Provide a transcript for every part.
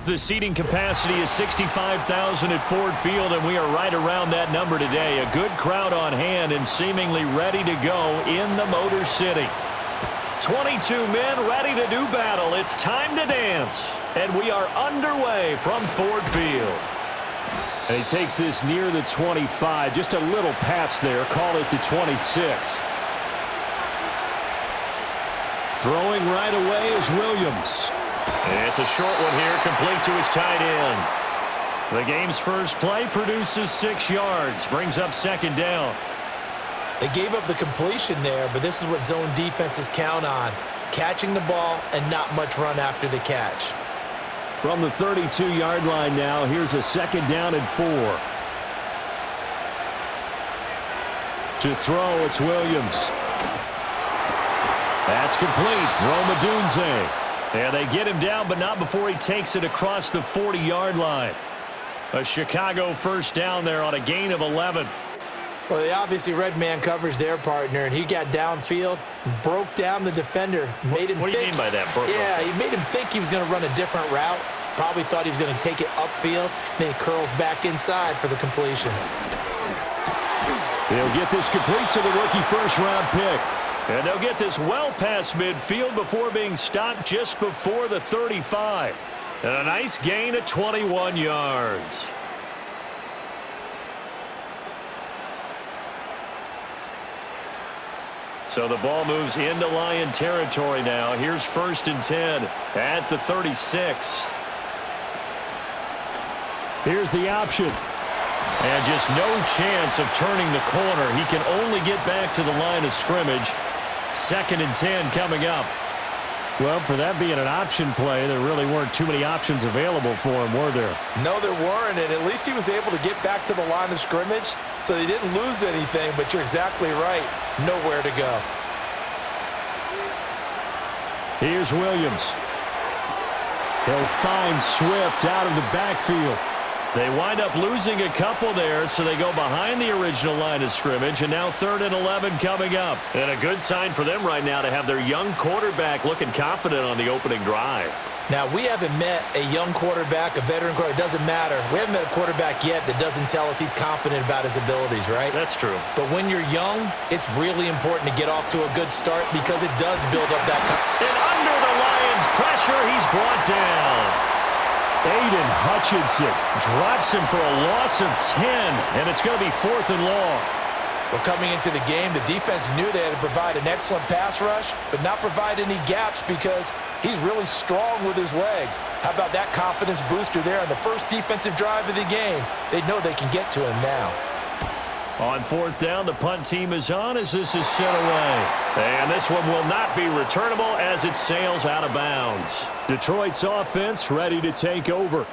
The seating capacity is 65,000 at Ford Field, and we are right around that number today. A good crowd on hand and seemingly ready to go in the Motor City. 22 men ready to do battle. It's time to dance. And we are underway from Ford Field. And he takes this near the 25. Just a little pass there. Call it the 26. Throwing right away is Williams. It's a short one here, complete to his tight end. The game's first play produces 6 yards, brings up second down. They gave up the completion there, but this is what zone defenses count on. Catching the ball and not much run after the catch. From the 32-yard line now, here's a second down and 4. To throw, it's Williams. That's complete. Rome Odunze. Yeah, they get him down, but not before he takes it across the 40-yard line. A Chicago first down there on a gain of 11. Well, they obviously read man coverage their partner, and he got downfield, broke down the defender, made him What do you mean by that? Yeah, he made him think he was going to run a different route. Probably thought he was going to take it upfield. Then he curls back inside for the completion. He'll get this complete to the rookie first-round pick. And they'll get this well past midfield before being stopped just before the 35. And a nice gain of 21 yards. So the ball moves into Lion territory now. Here's 1st and 10 at the 36. Here's the option. And just no chance of turning the corner. He can only get back to the line of scrimmage. 2nd and 10 coming up. Well, for that being an option play, there really weren't too many options available for him, were there? No, there weren't, and at least he was able to get back to the line of scrimmage, so they didn't lose anything, but you're exactly right. Nowhere to go. Here's Williams. He'll find Swift out of the backfield. They wind up losing a couple there, so they go behind the original line of scrimmage, and now 3rd and 11 coming up. And a good sign for them right now to have their young quarterback looking confident on the opening drive. Now, we haven't met a young quarterback, a veteran quarterback. It doesn't matter. We haven't met a quarterback yet that doesn't tell us he's confident about his abilities, right? That's true. But when you're young, it's really important to get off to a good start because it does build up that confidence. And under the Lions' pressure, he's brought down. Aiden Hutchinson drops him for a loss of 10, and it's going to be 4th and long. Well, coming into the game, the defense knew they had to provide an excellent pass rush, but not provide any gaps because he's really strong with his legs. How about that confidence booster there on the first defensive drive of the game? They know they can get to him now. On 4th down, the punt team is on as this is sent away. And this one will not be returnable as it sails out of bounds. Detroit's offense ready to take over.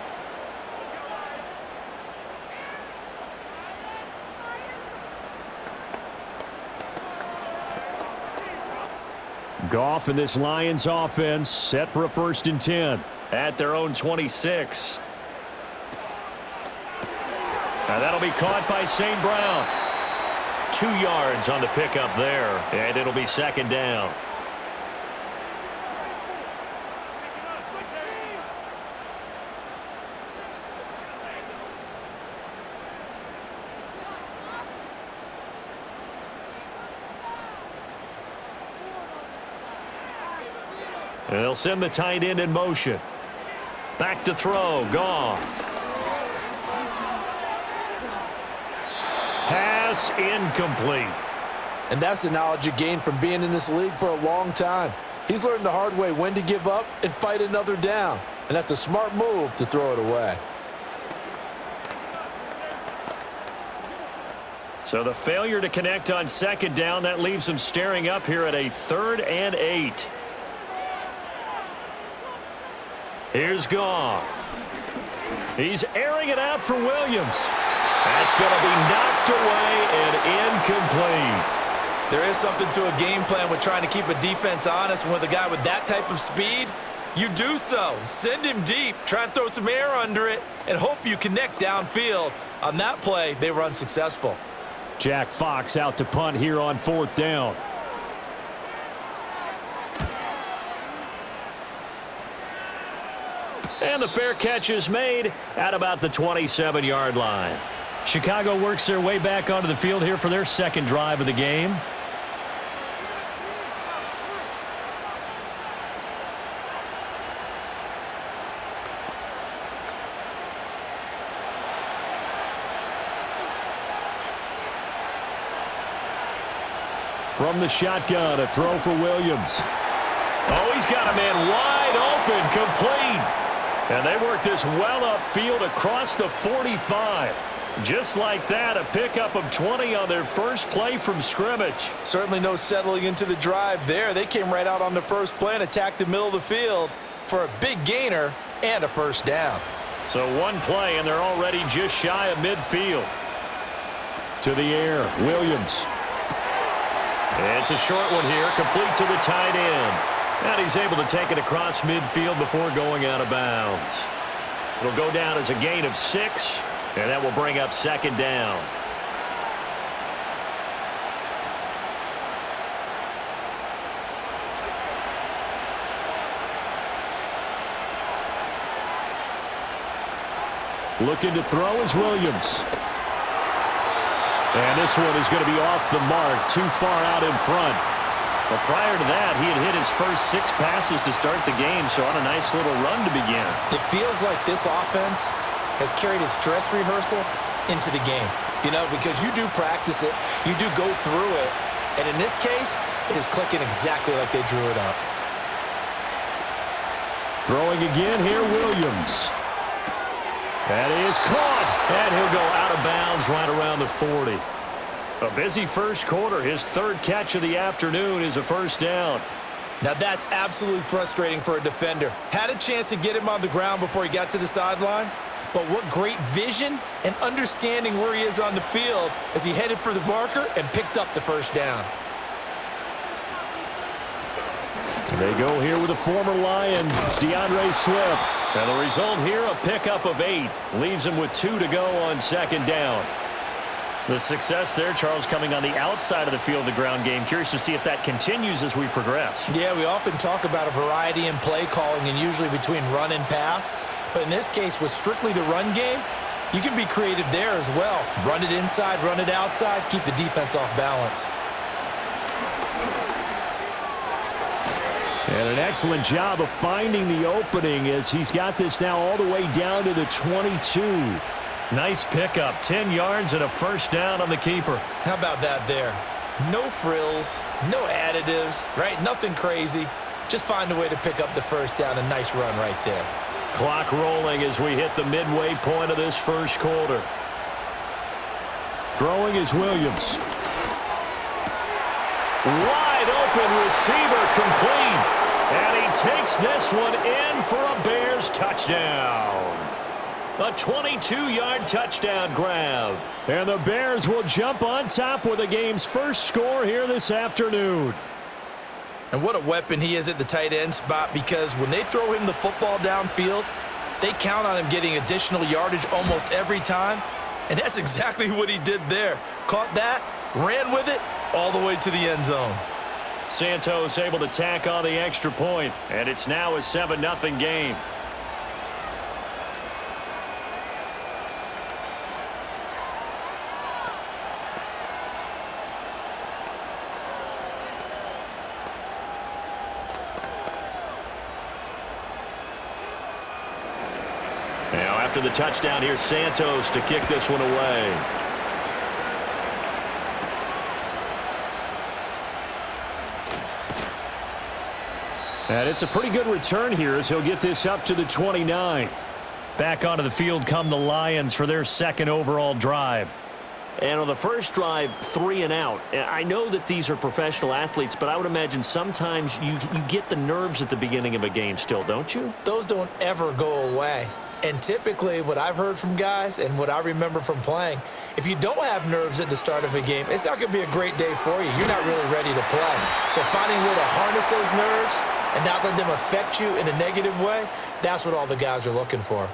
Goff and this Lions offense set for a 1st and 10. At their own 26. Now that'll be caught by St. Brown. 2 yards on the pickup there, and it'll be 2nd down. And they'll send the tight end in motion. Back to throw, Goff. Pass incomplete. And that's the knowledge you gain from being in this league for a long time. He's learned the hard way when to give up and fight another down. And that's a smart move to throw it away. So the failure to connect on 2nd down, that leaves them staring up here at a 3rd and 8. Here's Goff. He's airing it out for Williams. That's going to be knocked away and incomplete. There is something to a game plan with trying to keep a defense honest. And with a guy with that type of speed, you do so. Send him deep, try and throw some air under it, and hope you connect downfield. On that play, they were unsuccessful. Jack Fox out to punt here on 4th down. And the fair catch is made at about the 27-yard line. Chicago works their way back onto the field here for their second drive of the game. From the shotgun, a throw for Williams. Oh, he's got a man wide open, complete. And they work this well upfield across the 45. Just like that, a pickup of 20 on their first play from scrimmage. Certainly no settling into the drive there. They came right out on the first play and attacked the middle of the field for a big gainer and a first down. So one play, and they're already just shy of midfield. To the air, Williams. It's a short one here, complete to the tight end. And he's able to take it across midfield before going out of bounds. It'll go down as a gain of 6, and that will bring up second down. Looking to throw is Williams. And this one is going to be off the mark, too far out in front. Well, prior to that, he had hit his first 6 passes to start the game, so on a nice little run to begin. It feels like this offense has carried its dress rehearsal into the game. You know, because you do practice it, you do go through it, and in this case, it is clicking exactly like they drew it up. Throwing again here, Williams. That is caught, and he'll go out of bounds right around the 40. A busy first quarter. His third catch of the afternoon is a first down. Now that's absolutely frustrating for a defender. Had a chance to get him on the ground before he got to the sideline, but what great vision and understanding where he is on the field as he headed for the marker and picked up the first down. They go here with a former Lion. It's DeAndre Swift. And the result here, a pickup of 8. Leaves him with 2 to go on second down. The success there, Charles, coming on the outside of the field, the ground game. Curious to see if that continues as we progress. Yeah, we often talk about a variety in play calling and usually between run and pass. But in this case, with strictly the run game, you can be creative there as well. Run it inside, run it outside, keep the defense off balance. And an excellent job of finding the opening as he's got this now all the way down to the 22. Nice pickup, 10 yards and a first down on the keeper. How about that there? No frills, no additives, right? Nothing crazy. Just find a way to pick up the first down. A nice run right there. Clock rolling as we hit the midway point of this first quarter. Throwing is Williams. Wide open receiver, complete. And he takes this one in for a Bears touchdown. A 22-yard touchdown grab. And the Bears will jump on top with the game's first score here this afternoon. And what a weapon he is at the tight end spot, because when they throw him the football downfield, they count on him getting additional yardage almost every time. And that's exactly what he did there. Caught that, ran with it, all the way to the end zone. Santos able to tack on the extra point, and it's now a 7-0 game. Now after the touchdown, here's Santos to kick this one away. And it's a pretty good return here as he'll get this up to the 29. Back onto the field come the Lions for their second overall drive. And on the first drive, 3 and out. I know that these are professional athletes, but I would imagine sometimes you get the nerves at the beginning of a game still, don't you? Those don't ever go away. And typically what I've heard from guys and what I remember from playing, if you don't have nerves at the start of a game, it's not going to be a great day for you. You're not really ready to play. So finding a way to harness those nerves and not let them affect you in a negative way, that's what all the guys are looking for.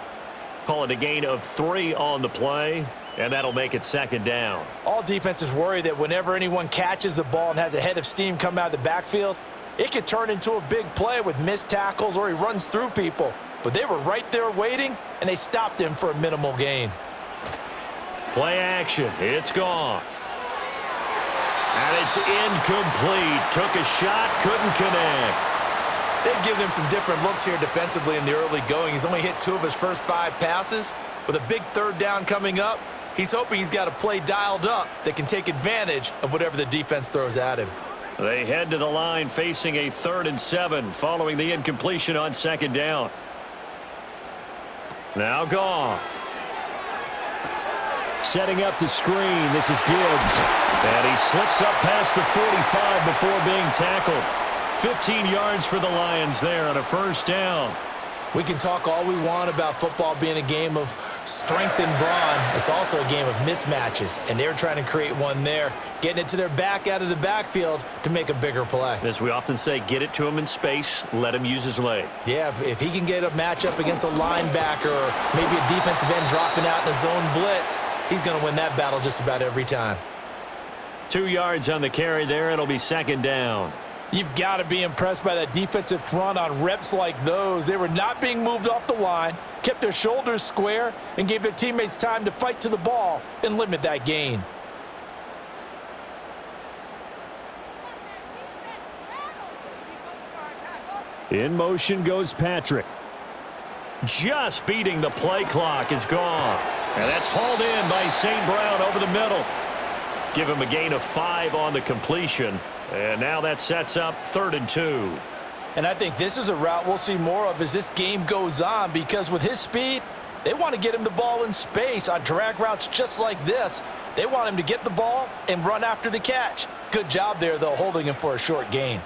Call it a gain of 3 on the play, and that'll make it second down. All defenses worry that whenever anyone catches the ball and has a head of steam come out of the backfield, it could turn into a big play with missed tackles or he runs through people. but they were right there waiting, and they stopped him for a minimal gain. Play action. It's Goff. And it's incomplete. Took a shot, couldn't connect. They've given him some different looks here defensively in the early going. He's only hit 2 of his first 5 passes. With a big 3rd down coming up, he's hoping he's got a play dialed up that can take advantage of whatever the defense throws at him. They head to the line facing a 3rd and 7 following the incompletion on 2nd down. Now Goff. Setting up the screen. This is Gibbs. And he slips up past the 45 before being tackled. 15 yards for the Lions there on a 1st down. We can talk all we want about football being a game of strength and brawn. It's also a game of mismatches, and they're trying to create one there, getting it to their back out of the backfield to make a bigger play. As we often say, get it to him in space, let him use his leg. Yeah, if he can get a matchup against a linebacker or maybe a defensive end dropping out in a zone blitz, he's going to win that battle just about every time. 2 yards on the carry there. It'll be 2nd down. You've got to be impressed by that defensive front on reps like those. They were not being moved off the line, kept their shoulders square, and gave their teammates time to fight to the ball and limit that gain. In motion goes Patrick. Just beating the play clock is Goff. And that's hauled in by St. Brown over the middle. Give him a gain of 5 on the completion. And now that sets up 3rd and 2. And I think this is a route we'll see more of as this game goes on, because with his speed, they want to get him the ball in space on drag routes just like this. They want him to get the ball and run after the catch. Good job there, though, holding him for a short gain.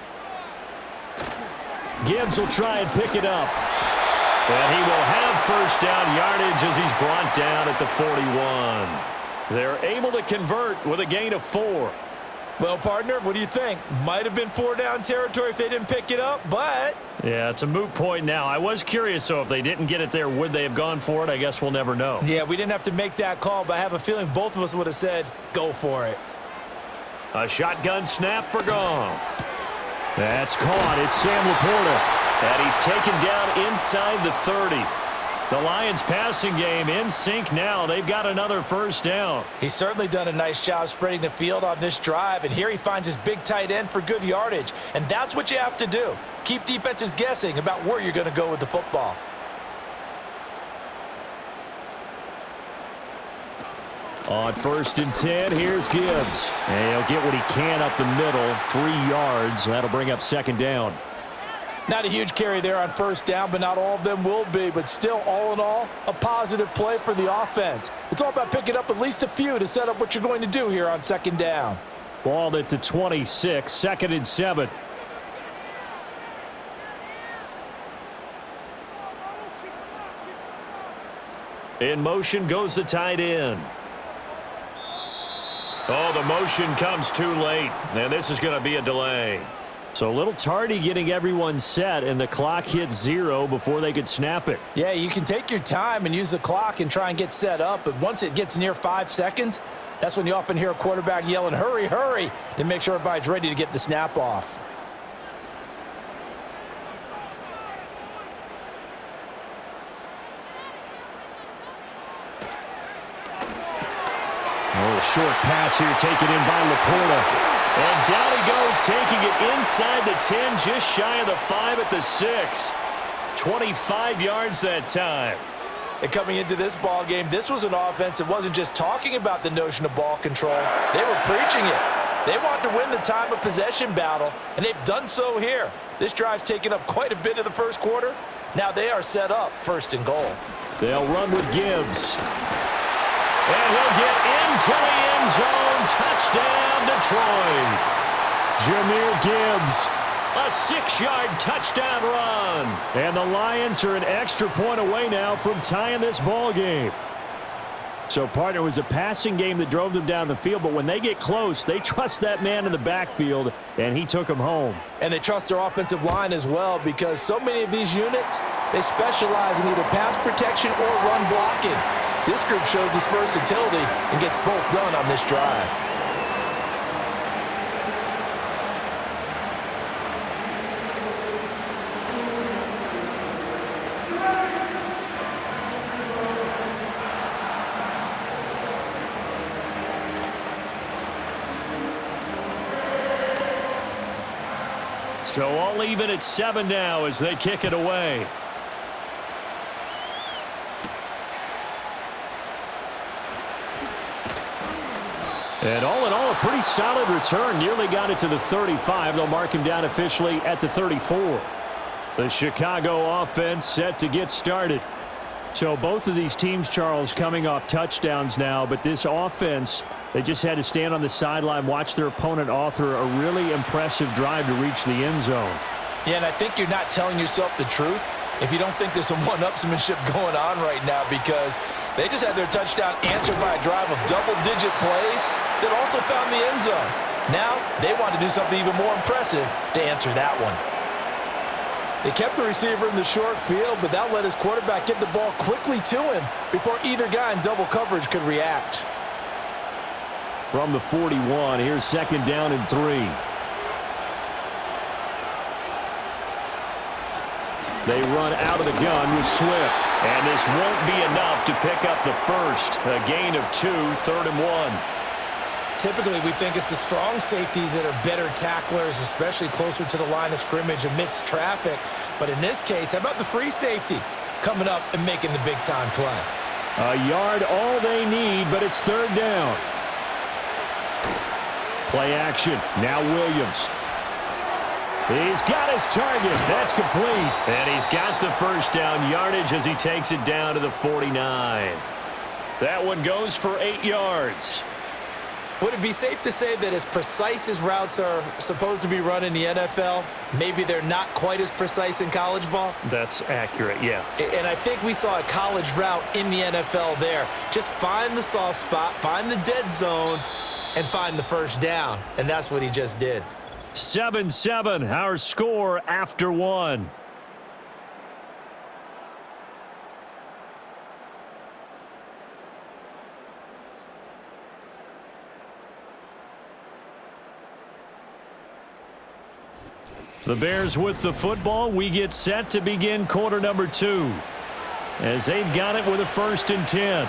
Gibbs will try and pick it up. And he will have 1st down yardage as he's brought down at the 41. They're able to convert with a gain of 4. Well, partner, what do you think? Might have been 4-down territory if they didn't pick it up, but... Yeah, it's a moot point now. I was curious, so if they didn't get it there, would they have gone for it? I guess we'll never know. Yeah, we didn't have to make that call, but I have a feeling both of us would have said, go for it. A shotgun snap for Goff. That's caught. It's Sam Laporta. And he's taken down inside the 30. The Lions passing game in sync now. They've got another 1st down. He's certainly done a nice job spreading the field on this drive, and here he finds his big tight end for good yardage. And that's what you have to do. Keep defenses guessing about where you're going to go with the football. On 1st and 10, here's Gibbs. And he'll get what he can up the middle, 3 yards. That'll bring up 2nd down. Not a huge carry there on 1st down, but not all of them will be. But still, all in all, a positive play for the offense. It's all about picking up at least a few to set up what you're going to do here on 2nd down. Balled it to 26, 2nd and 7. In motion goes the tight end. Oh, the motion comes too late, and this is going to be a delay. So a little tardy getting everyone set, and the clock hits 0 before they could snap it. Yeah, you can take your time and use the clock and try and get set up, but once it gets near 5 seconds, that's when you often hear a quarterback yelling, hurry, hurry, to make sure everybody's ready to get the snap off. Oh, short pass here taken in by Laporta. And down he goes, taking it inside the 10, just shy of the 5 at the 6. 25 yards that time. And coming into this ball game, this was an offense that wasn't just talking about the notion of ball control. They were preaching it. They want to win the time of possession battle, and they've done so here. This drive's taken up quite a bit of the 1st quarter. Now they are set up 1st and goal. They'll run with Gibbs. And he'll get into the end zone. Touchdown, Detroit. Jahmyr Gibbs, a 6-yard touchdown run. And the Lions are an extra point away now from tying this ball game. So, partner, it was a passing game that drove them down the field, but when they get close, they trust that man in the backfield, and he took them home. And they trust their offensive line as well, because so many of these units, they specialize in either pass protection or run blocking. This group shows its versatility and gets both done on this drive. So all even at 7 now as they kick it away. And all in all, a pretty solid return. Nearly got it to the 35. They'll mark him down officially at the 34. The Chicago offense set to get started. So both of these teams, Charles, coming off touchdowns now, but this offense, they just had to stand on the sideline, watch their opponent author a really impressive drive to reach the end zone. Yeah, and I think you're not telling yourself the truth if you don't think there's some one-upsmanship going on right now, because they just had their touchdown answered by a drive of double-digit plays that also found the end zone. Now they want to do something even more impressive to answer that one. They kept the receiver in the short field, but that let his quarterback get the ball quickly to him before either guy in double coverage could react. From the 41, here's 2nd down and 3. They run out of the gun with Swift. And this won't be enough to pick up the first. A gain of 2, 3rd and 1. Typically, we think it's the strong safeties that are better tacklers, especially closer to the line of scrimmage amidst traffic. But in this case, how about the free safety coming up and making the big-time play? A yard all they need, but it's 3rd down. Play action. Now Williams. He's got his target. That's complete. And he's got the first down yardage as he takes it down to the 49. That one goes for 8 yards. Would it be safe to say that as precise as routes are supposed to be run in the NFL, maybe they're not quite as precise in college ball? That's accurate, yeah. And I think we saw a college route in the NFL there. Just find the soft spot, find the dead zone, and find the first down. And that's what he just did. 7-7, our score after 1. The Bears with the football. We get set to begin quarter number 2 as they've got it with a 1st and 10.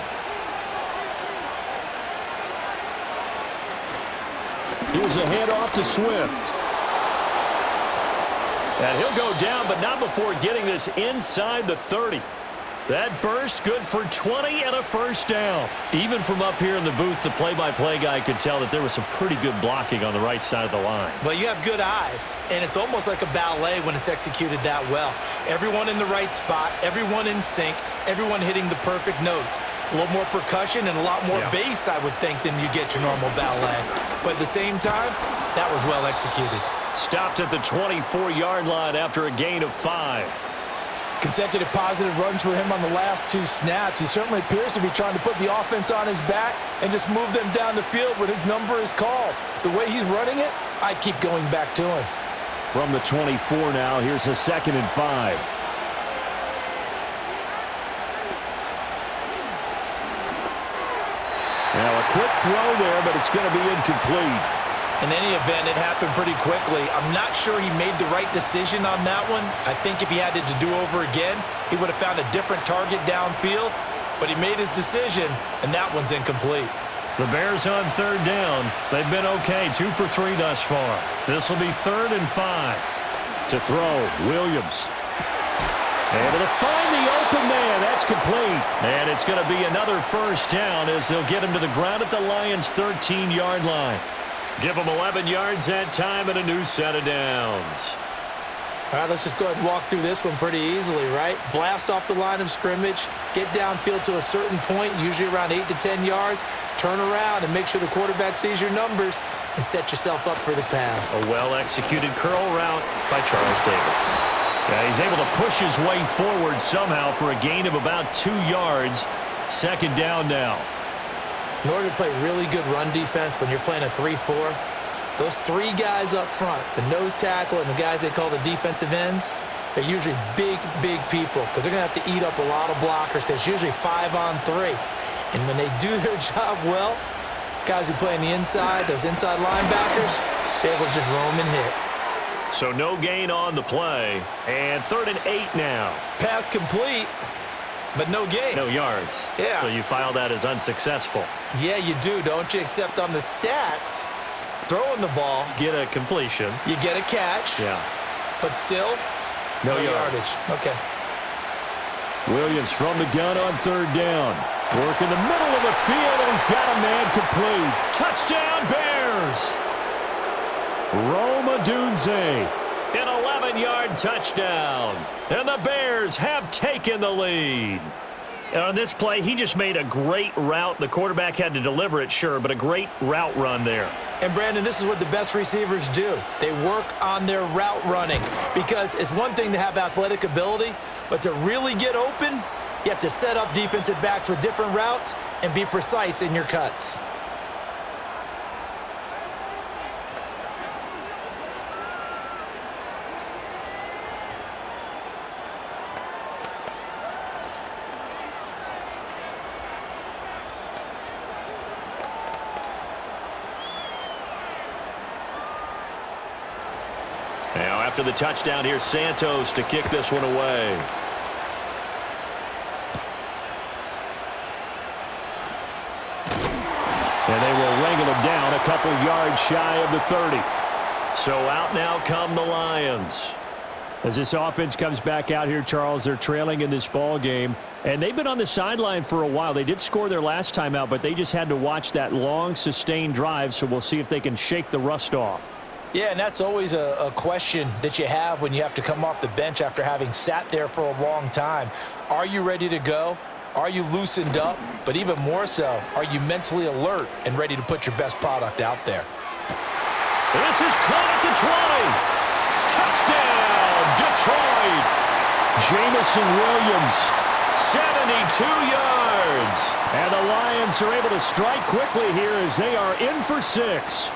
Here's a handoff to Swift. And he'll go down, but not before getting this inside the 30. That burst good for 20 and a first down. Even from up here in the booth, the play-by-play guy could tell that there was some pretty good blocking on the right side of the line. Well, you have good eyes, and it's almost like a ballet when it's executed that well. Everyone in the right spot, everyone in sync, everyone hitting the perfect notes. A little more percussion and a lot more bass, I would think, than you get your normal ballet. But at the same time, that was well executed. Stopped at the 24-yard line after a gain of 5. Consecutive positive runs for him on the last 2 snaps. He certainly appears to be trying to put the offense on his back and just move them down the field when his number is called. The way he's running it, I keep going back to him. From the 24 now, here's a 2nd and 5. Now a quick throw there, but it's going to be incomplete. In any event, it happened pretty quickly. I'm not sure he made the right decision on that one. I think if he had it to do over again, he would have found a different target downfield. But he made his decision, and that one's incomplete. The Bears on 3rd down. They've been okay, 2 for 3 thus far. This will be 3rd and 5. To throw, Williams. Able to find the open man. That's complete. And it's going to be another first down as they'll get him to the ground at the Lions' 13-yard line. Give them 11 yards that time and a new set of downs. All right, let's just go ahead and walk through this one pretty easily, right? Blast off the line of scrimmage, get downfield to a certain point, usually around 8 to 10 yards, turn around and make sure the quarterback sees your numbers and set yourself up for the pass. A well-executed curl route by Charles Davis. Yeah, he's able to push his way forward somehow for a gain of about 2 yards. 2nd down now. In order to play really good run defense when you're playing a 3-4, those 3 guys up front, the nose tackle and the guys they call the defensive ends, they're usually big, big people because they're going to have to eat up a lot of blockers because it's usually 5 on 3. And when they do their job well, guys who play on the inside, those inside linebackers, they're able to just roam and hit. So no gain on the play, and 3rd and 8 now. Pass complete. But no gain. No yards. Yeah. So you file that as unsuccessful. Yeah, you do, don't you? Except on the stats, throwing the ball. Get a completion. You get a catch. Yeah. but still, no yardage. Okay. Williams from the gun on third down. Work in the middle of the field, and he's got a man complete. Touchdown, Bears! Rome Odunze, an 11-yard touchdown. And the Bears have taken the lead. And on this play, he just made a great route. The quarterback had to deliver it, sure, but a great route run there. And, Brandon, this is what the best receivers do. They work on their route running because it's one thing to have athletic ability, but to really get open, you have to set up defensive backs with different routes and be precise in your cuts. Now, after the touchdown, here's Santos to kick this one away. And they will wrangle him down a couple yards shy of the 30. So out now come the Lions. As this offense comes back out here, Charles, they're trailing in this ball game. And they've been on the sideline for a while. They did score their last time out, but they just had to watch that long, sustained drive. So we'll see if they can shake the rust off. Yeah, and that's always a question that you have when you have to come off the bench after having sat there for a long time. Are you ready to go? Are you loosened up? But even more so, are you mentally alert and ready to put your best product out there? This is caught at the 20. Touchdown, Detroit. Jamison Williams, 72 yards. And the Lions are able to strike quickly here as they are in for 6.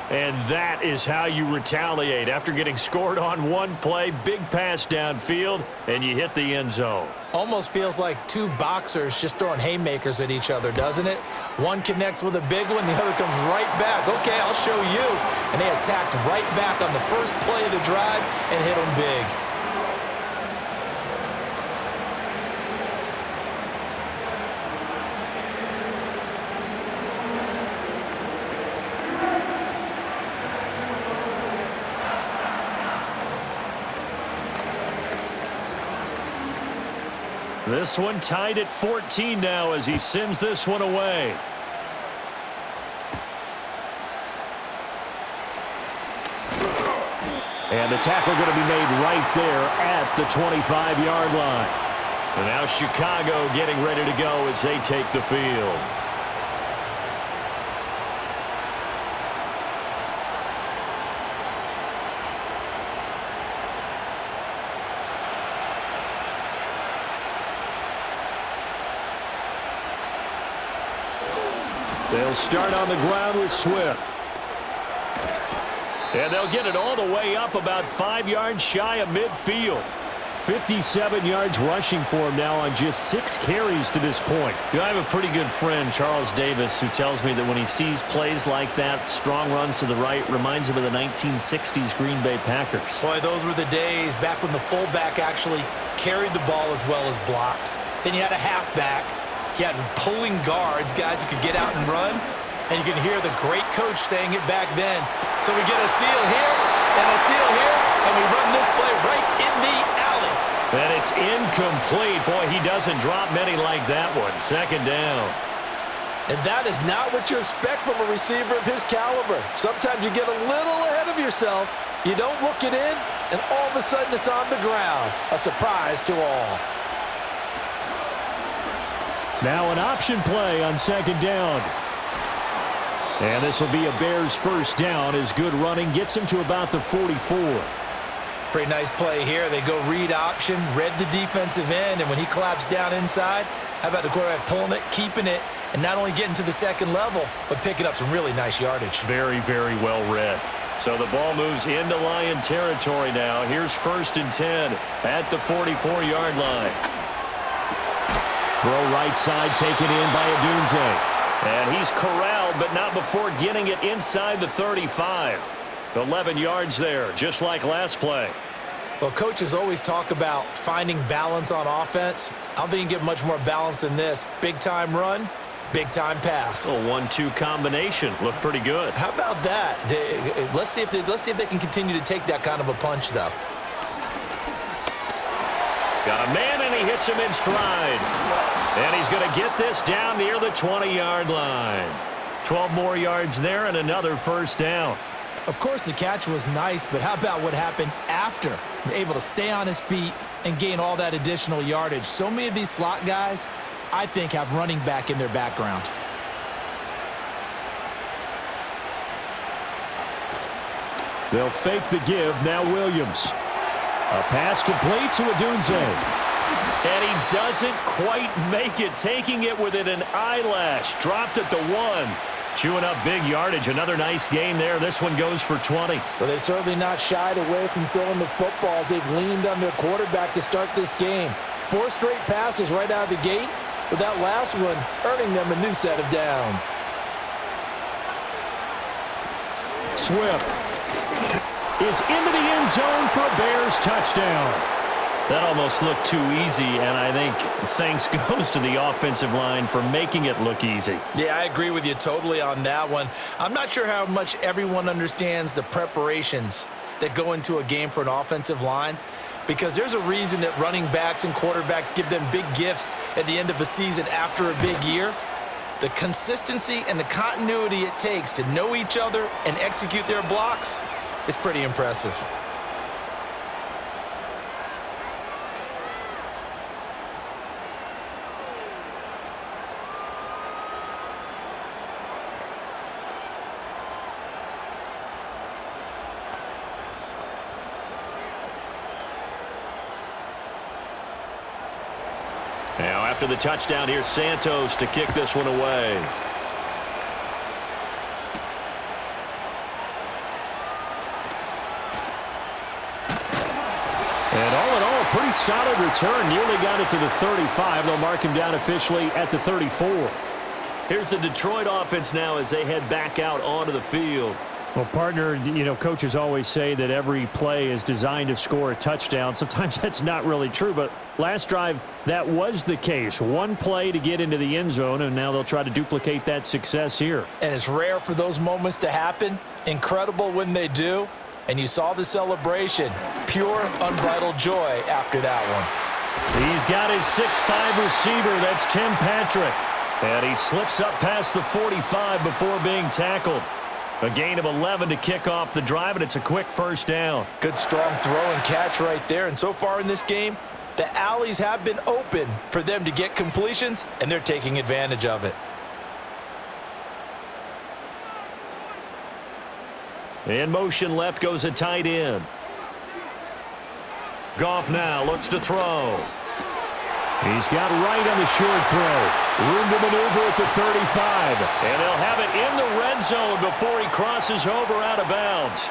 And that is how you retaliate. After getting scored on one play, big pass downfield, and you hit the end zone. Almost feels like two boxers just throwing haymakers at each other, doesn't it? One connects with a big one, the other comes right back. Okay, I'll show you. And they attacked right back on the first play of the drive and hit them big. This one tied at 14 now as he sends this one away. And the tackle going to be made right there at the 25-yard line. And now Chicago getting ready to go as they take the field. They'll start on the ground with Swift. And they'll get it all the way up about 5 yards shy of midfield. 57 yards rushing for him now on just 6 carries to this point. You know, I have a pretty good friend, Charles Davis, who tells me that when he sees plays like that, strong runs to the right, reminds him of the 1960s Green Bay Packers. Boy, those were the days back when the fullback actually carried the ball as well as blocked. Then you had a halfback. You had pulling guards, guys who could get out and run. And you can hear the great coach saying it back then. So we get a seal here and a seal here, and we run this play right in the alley. And it's incomplete. Boy, he doesn't drop many like that one. Second down. And that is not what you expect from a receiver of his caliber. Sometimes you get a little ahead of yourself. You don't look it in, and all of a sudden it's on the ground. A surprise to all. Now an option play on second down. And this will be a Bears first down as good running gets him to about the 44. Pretty nice play here. They go read option, read the defensive end, and when he collapsed down inside, how about the quarterback pulling it, keeping it, and not only getting to the second level, but picking up some really nice yardage. Very, very well read. So the ball moves into Lion territory now. Here's 1st and 10 at the 44-yard line. Throw right side taken in by Odunze. And he's corralled, but not before getting it inside the 35. 11 yards there, just like last play. Well, coaches always talk about finding balance on offense. I don't think you can get much more balance than this. Big-time run, Big-time pass. A 1-2 combination. Looked pretty good. How about that? Let's see if they can continue to take that kind of a punch, though. Got a man, and he hits him in stride. And he's going to get this down near the 20-yard line. 12 more yards there and another first down. Of course, the catch was nice, but how about what happened after? Able to stay on his feet and gain all that additional yardage. So many of these slot guys, I think, have running back in their background. They'll fake the give. Now Williams. A pass complete to Odunze. And he doesn't quite make it, taking it within an eyelash. Dropped at the 1. Chewing up big yardage. Another nice gain there. This one goes for 20. Well, they've certainly not shied away from throwing the footballs. They've leaned on their quarterback to start this game. 4 straight passes right out of the gate, with that last one earning them a new set of downs. Swift is into the end zone for a Bears touchdown. That almost looked too easy, and I think thanks goes to the offensive line for making it look easy. Yeah, I agree with you totally on that one. I'm not sure how much everyone understands the preparations that go into a game for an offensive line, because there's a reason that running backs and quarterbacks give them big gifts at the end of a season after a big year. The consistency and the continuity it takes to know each other and execute their blocks is pretty impressive. Now, after the touchdown, here's Santos to kick this one away. And all in all, a pretty solid return. Nearly got it to the 35. They'll mark him down officially at the 34. Here's the Detroit offense now as they head back out onto the field. Well, partner, you know, coaches always say that every play is designed to score a touchdown. Sometimes that's not really true, but last drive, that was the case. One play to get into the end zone, and now they'll try to duplicate that success here. And it's rare for those moments to happen. Incredible when they do. And you saw the celebration. Pure, unbridled joy after that one. He's got his 6'5 receiver. That's Tim Patrick. And he slips up past the 45 before being tackled. A gain of 11 to kick off the drive, and it's a quick first down. Good strong throw and catch right there. And so far in this game, the alleys have been open for them to get completions, and they're taking advantage of it. In motion left goes a tight end. Goff now looks to throw. He's got right on the short throw. Room to maneuver at the 35. And they'll have it in the red zone before he crosses over out of bounds.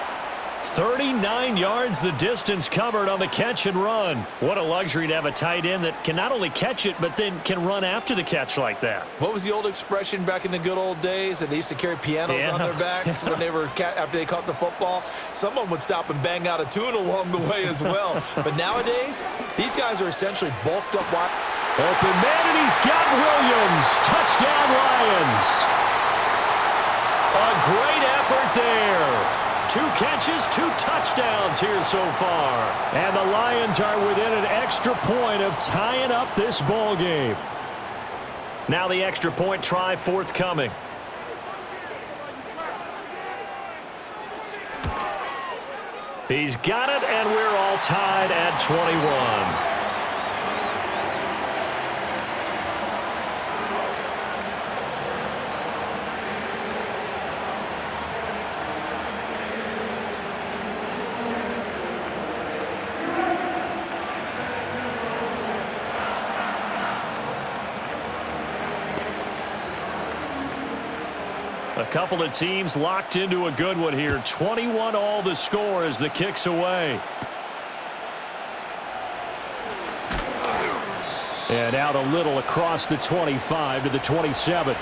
39 yards the distance covered on the catch and run. What a luxury to have a tight end that can not only catch it, but then can run after the catch like that. What was the old expression back in the good old days that they used to carry pianos on their backs when they were after they caught the football? Someone would stop and bang out a tune along the way as well. But nowadays, these guys are essentially bulked up wide. Open man, and he's got Williams. Touchdown, Lions. A great effort there. 2 catches, 2 touchdowns here so far. And the Lions are within an extra point of tying up this ball game. Now the extra point try forthcoming. He's got it, and we're all tied at 21. A couple of teams locked into a good one here. 21 all the score as the kick's away. And out a little across the 25 to the 27.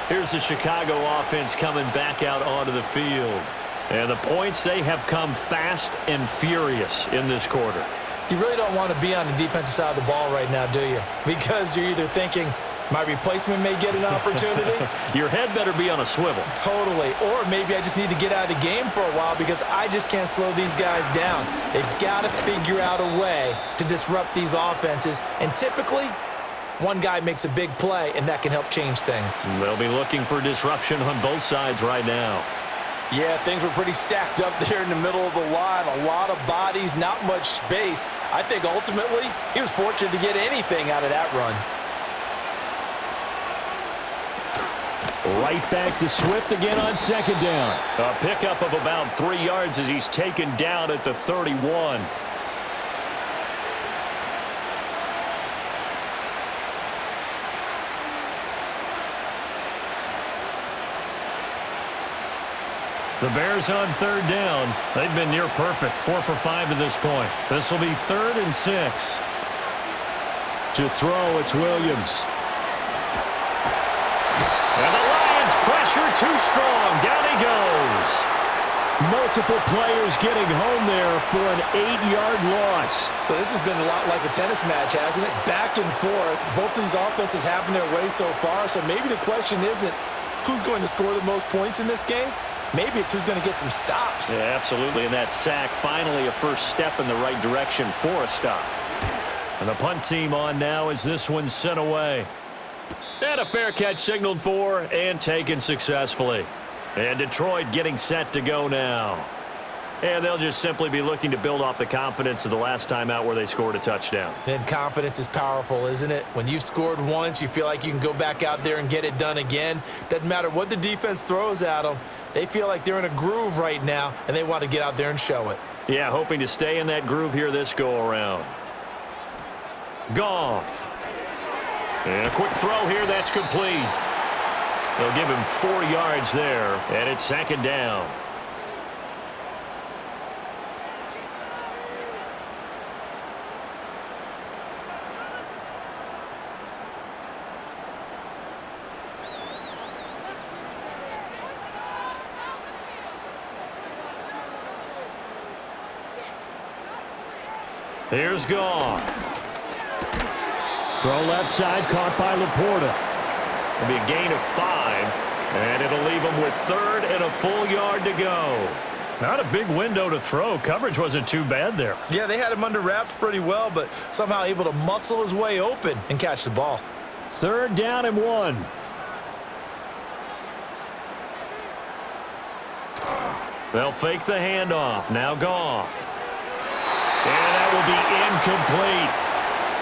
Here's the Chicago offense coming back out onto the field. And the points, they have come fast and furious in this quarter. You really don't want to be on the defensive side of the ball right now, do you? Because you're either thinking, My replacement may get an opportunity. Your head better be on a swivel. Totally. Or maybe I just need to get out of the game for a while because I just can't slow these guys down. They've got to figure out a way to disrupt these offenses. And typically, one guy makes a big play, and that can help change things. They'll be looking for disruption on both sides right now. Yeah, things were pretty stacked up there in the middle of the line. A lot of bodies, not much space. I think ultimately he was fortunate to get anything out of that run. Right back to Swift again on second down. A pickup of about 3 yards as he's taken down at the 31. The Bears on third down. They've been near perfect, 4 for 5 to this point. This will be 3rd and 6. To throw, it's Williams. And the Lions pressure too strong. Down he goes. Multiple players getting home there for an 8-yard loss. So this has been a lot like a tennis match, hasn't it? Back and forth. Both of these offenses having their way so far. So maybe the question isn't who's going to score the most points in this game. Maybe it's who's going to get some stops. Yeah, absolutely. And that sack, finally a first step in the right direction for a stop. And the punt team on now as this one's sent away. And a fair catch signaled for and taken successfully. And Detroit getting set to go now. And they'll just simply be looking to build off the confidence of the last time out where they scored a touchdown. And confidence is powerful, isn't it? When you've scored once, you feel like you can go back out there and get it done again. Doesn't matter what the defense throws at them. They feel like they're in a groove right now, and they want to get out there and show it. Yeah, hoping to stay in that groove here this go-around. Goff. And a quick throw here, that's complete. They'll give him 4 yards there, and it's 2nd down. Here's Goff. Throw left side, caught by Laporta. It'll be a gain of 5, and it'll leave him with 3rd and a full yard to go. Not a big window to throw. Coverage wasn't too bad there. Yeah, they had him under wraps pretty well, but somehow able to muscle his way open and catch the ball. 3rd down and 1. They'll fake the handoff. Now Goff. And that will be incomplete.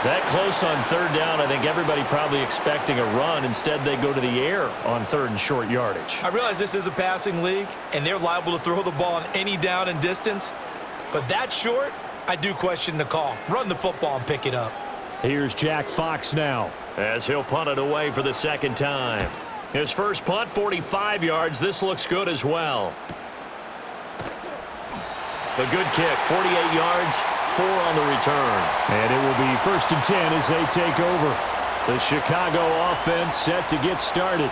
That close on 3rd down, I think everybody probably expecting a run. Instead, they go to the air on 3rd and short yardage. I realize this is a passing league, and they're liable to throw the ball on any down and distance. But that short, I do question the call. Run the football and pick it up. Here's Jack Fox now. As he'll punt it away for the 2nd time. His first punt, 45 yards. This looks good as well. A good kick, 48 yards, 4 on the return. And it will be 1st and 10 as they take over. The Chicago offense set to get started.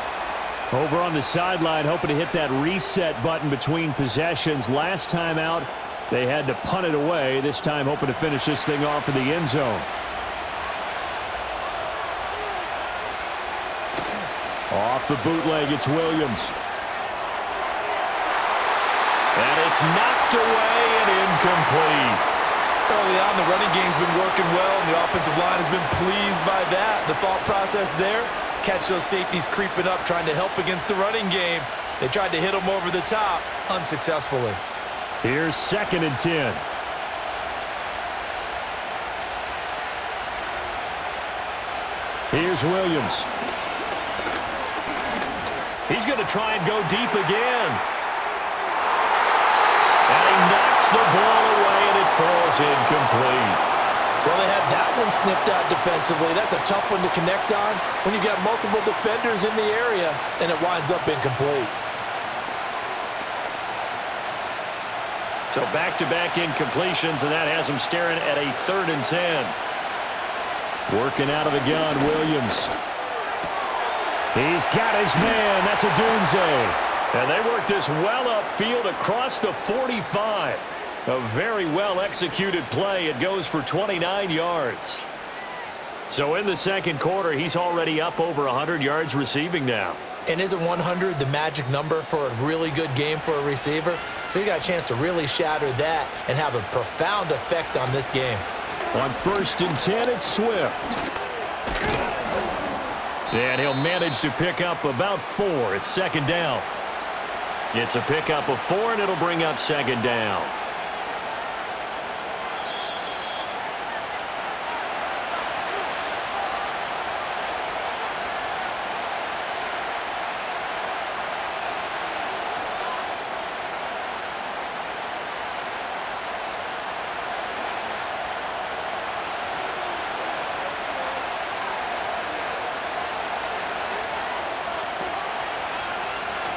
Over on the sideline, hoping to hit that reset button between possessions. Last time out, they had to punt it away. This time, hoping to finish this thing off in the end zone. Off the bootleg, it's Williams. And it's knocked away and incomplete. Early on, the running game's been working well, and the offensive line has been pleased by that. The thought process there, catch those safeties creeping up, trying to help against the running game. They tried to hit them over the top, unsuccessfully. Here's 2nd and 10. Here's Williams. He's going to try and go deep again. And he knocks the ball away, and it falls incomplete. Well, they had that one snipped out defensively. That's a tough one to connect on when you got multiple defenders in the area, and it winds up incomplete. So back-to-back incompletions, and that has him staring at a 3rd and 10. Working out of the gun, Williams. He's got his man. That's a Dunze. And they work this well upfield across the 45. A very well-executed play. It goes for 29 yards. So in the second quarter, he's already up over 100 yards receiving now. And isn't 100 the magic number for a really good game for a receiver? So he got a chance to really shatter that and have a profound effect on this game. On 1st and 10, it's Swift. And he'll manage to pick up about 4. It's 2nd down. It's a pickup of 4, and it'll bring up 2nd down.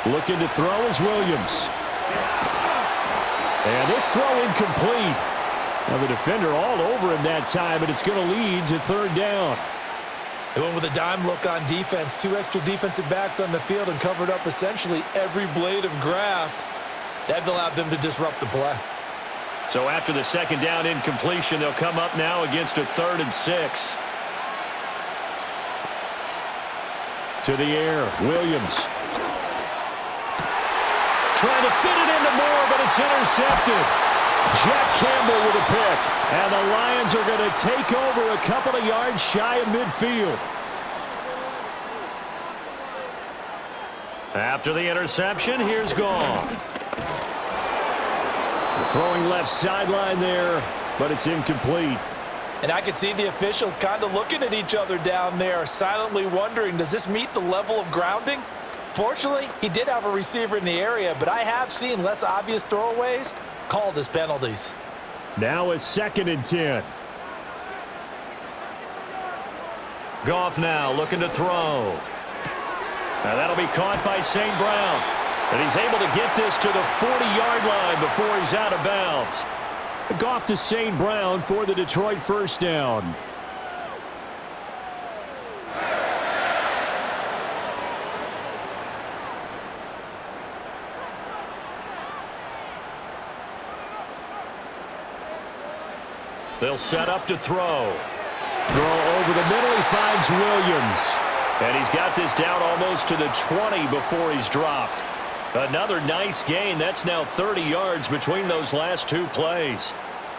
Looking to throw is Williams. And this throw incomplete. Now the defender all over him that time, and it's going to lead to 3rd down. They went with a dime look on defense. 2 extra defensive backs on the field and covered up essentially every blade of grass. That allowed them to disrupt the play. So after the 2nd down incompletion, they'll come up now against a 3rd and 6. To the air, Williams. Trying to fit it into Moore, but it's intercepted. Jack Campbell with a pick. And the Lions are going to take over a couple of yards shy of midfield. After the interception, here's Goff. Throwing left sideline there, but it's incomplete. And I can see the officials kind of looking at each other down there, silently wondering, does this meet the level of grounding? Fortunately, he did have a receiver in the area, but I have seen less obvious throwaways called as penalties. Now it's 2nd and 10. Goff now looking to throw. Now that'll be caught by St. Brown. And he's able to get this to the 40-yard line before he's out of bounds. Goff to St. Brown for the Detroit 1st down. They'll set up to throw. Throw over the middle. He finds Williams. And he's got this down almost to the 20 before he's dropped. Another nice gain. That's now 30 yards between those last 2 plays.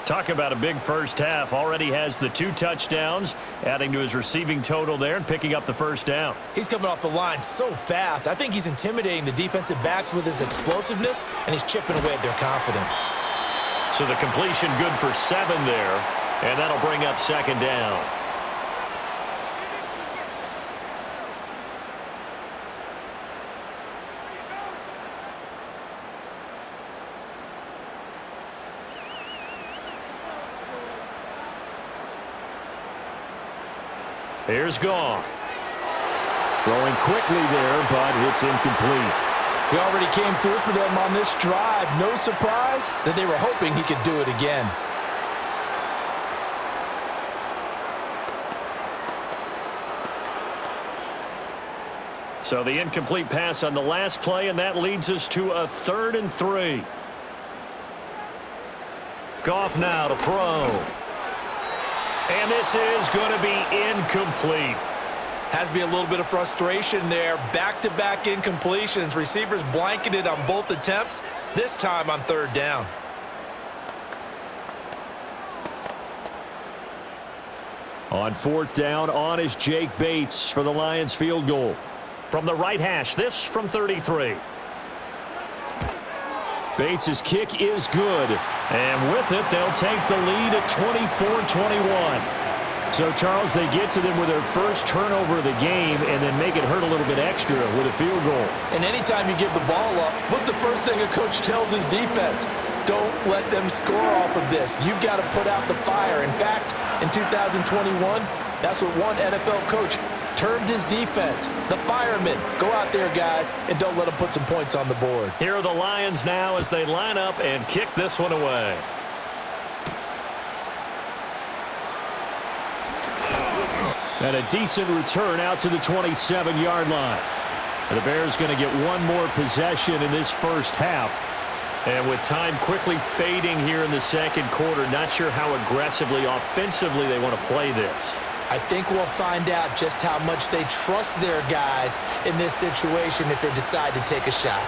Talk about a big first half. Already has the 2 touchdowns, adding to his receiving total there and picking up the 1st down. He's coming off the line so fast. I think he's intimidating the defensive backs with his explosiveness, and he's chipping away at their confidence. So the completion good for 7 there, and that'll bring up 2nd down. Here's Goff. Throwing quickly there, but it's incomplete. He already came through for them on this drive. No surprise that they were hoping he could do it again. So the incomplete pass on the last play, and that leads us to a 3rd and 3. Goff now to throw. And this is going to be incomplete. Has to be a little bit of frustration there. Back-to-back incompletions. Receivers blanketed on both attempts, this time on 3rd down. On 4th down, on is Jake Bates for the Lions field goal. From the right hash, this from 33. Bates' kick is good. And with it, they'll take the lead at 24-21. So, Charles, they get to them with their first turnover of the game and then make it hurt a little bit extra with a field goal. And anytime you give the ball up, what's the first thing a coach tells his defense? Don't let them score off of this. You've got to put out the fire. In fact, in 2021, that's what one NFL coach termed his defense. The firemen. Go out there, guys, and don't let them put some points on the board. Here are the Lions now as they line up and kick this one away. And a decent return out to the 27-yard line. The Bears going to get one more possession in this first half. And with time quickly fading here in the second quarter, not sure how aggressively, offensively they want to play this. I think we'll find out just how much they trust their guys in this situation if they decide to take a shot.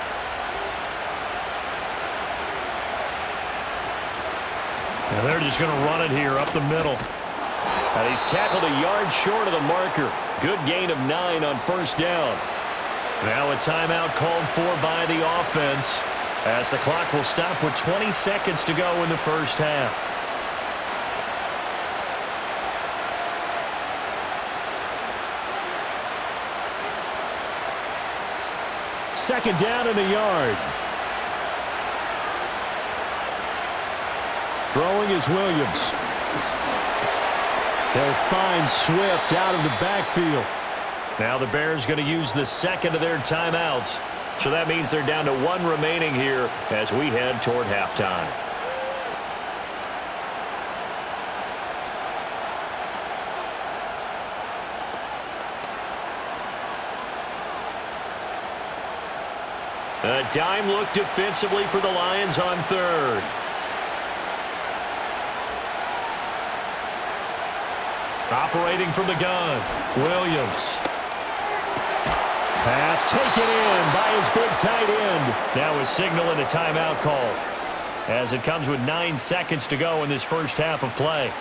And they're just going to run it here up the middle. And he's tackled a yard short of the marker. Good gain of 9 on first down. Now a timeout called for by the offense, as the clock will stop with 20 seconds to go in the first half. Second down in the yard. Throwing is Williams. They'll find Swift out of the backfield. Now the Bears going to use the second of their timeouts. So that means they're down to 1 remaining here as we head toward halftime. A dime look defensively for the Lions on third. Operating from the gun, Williams. Pass taken in by his big tight end. Now a signal and a timeout call, as it comes with 9 seconds to go in this first half of play.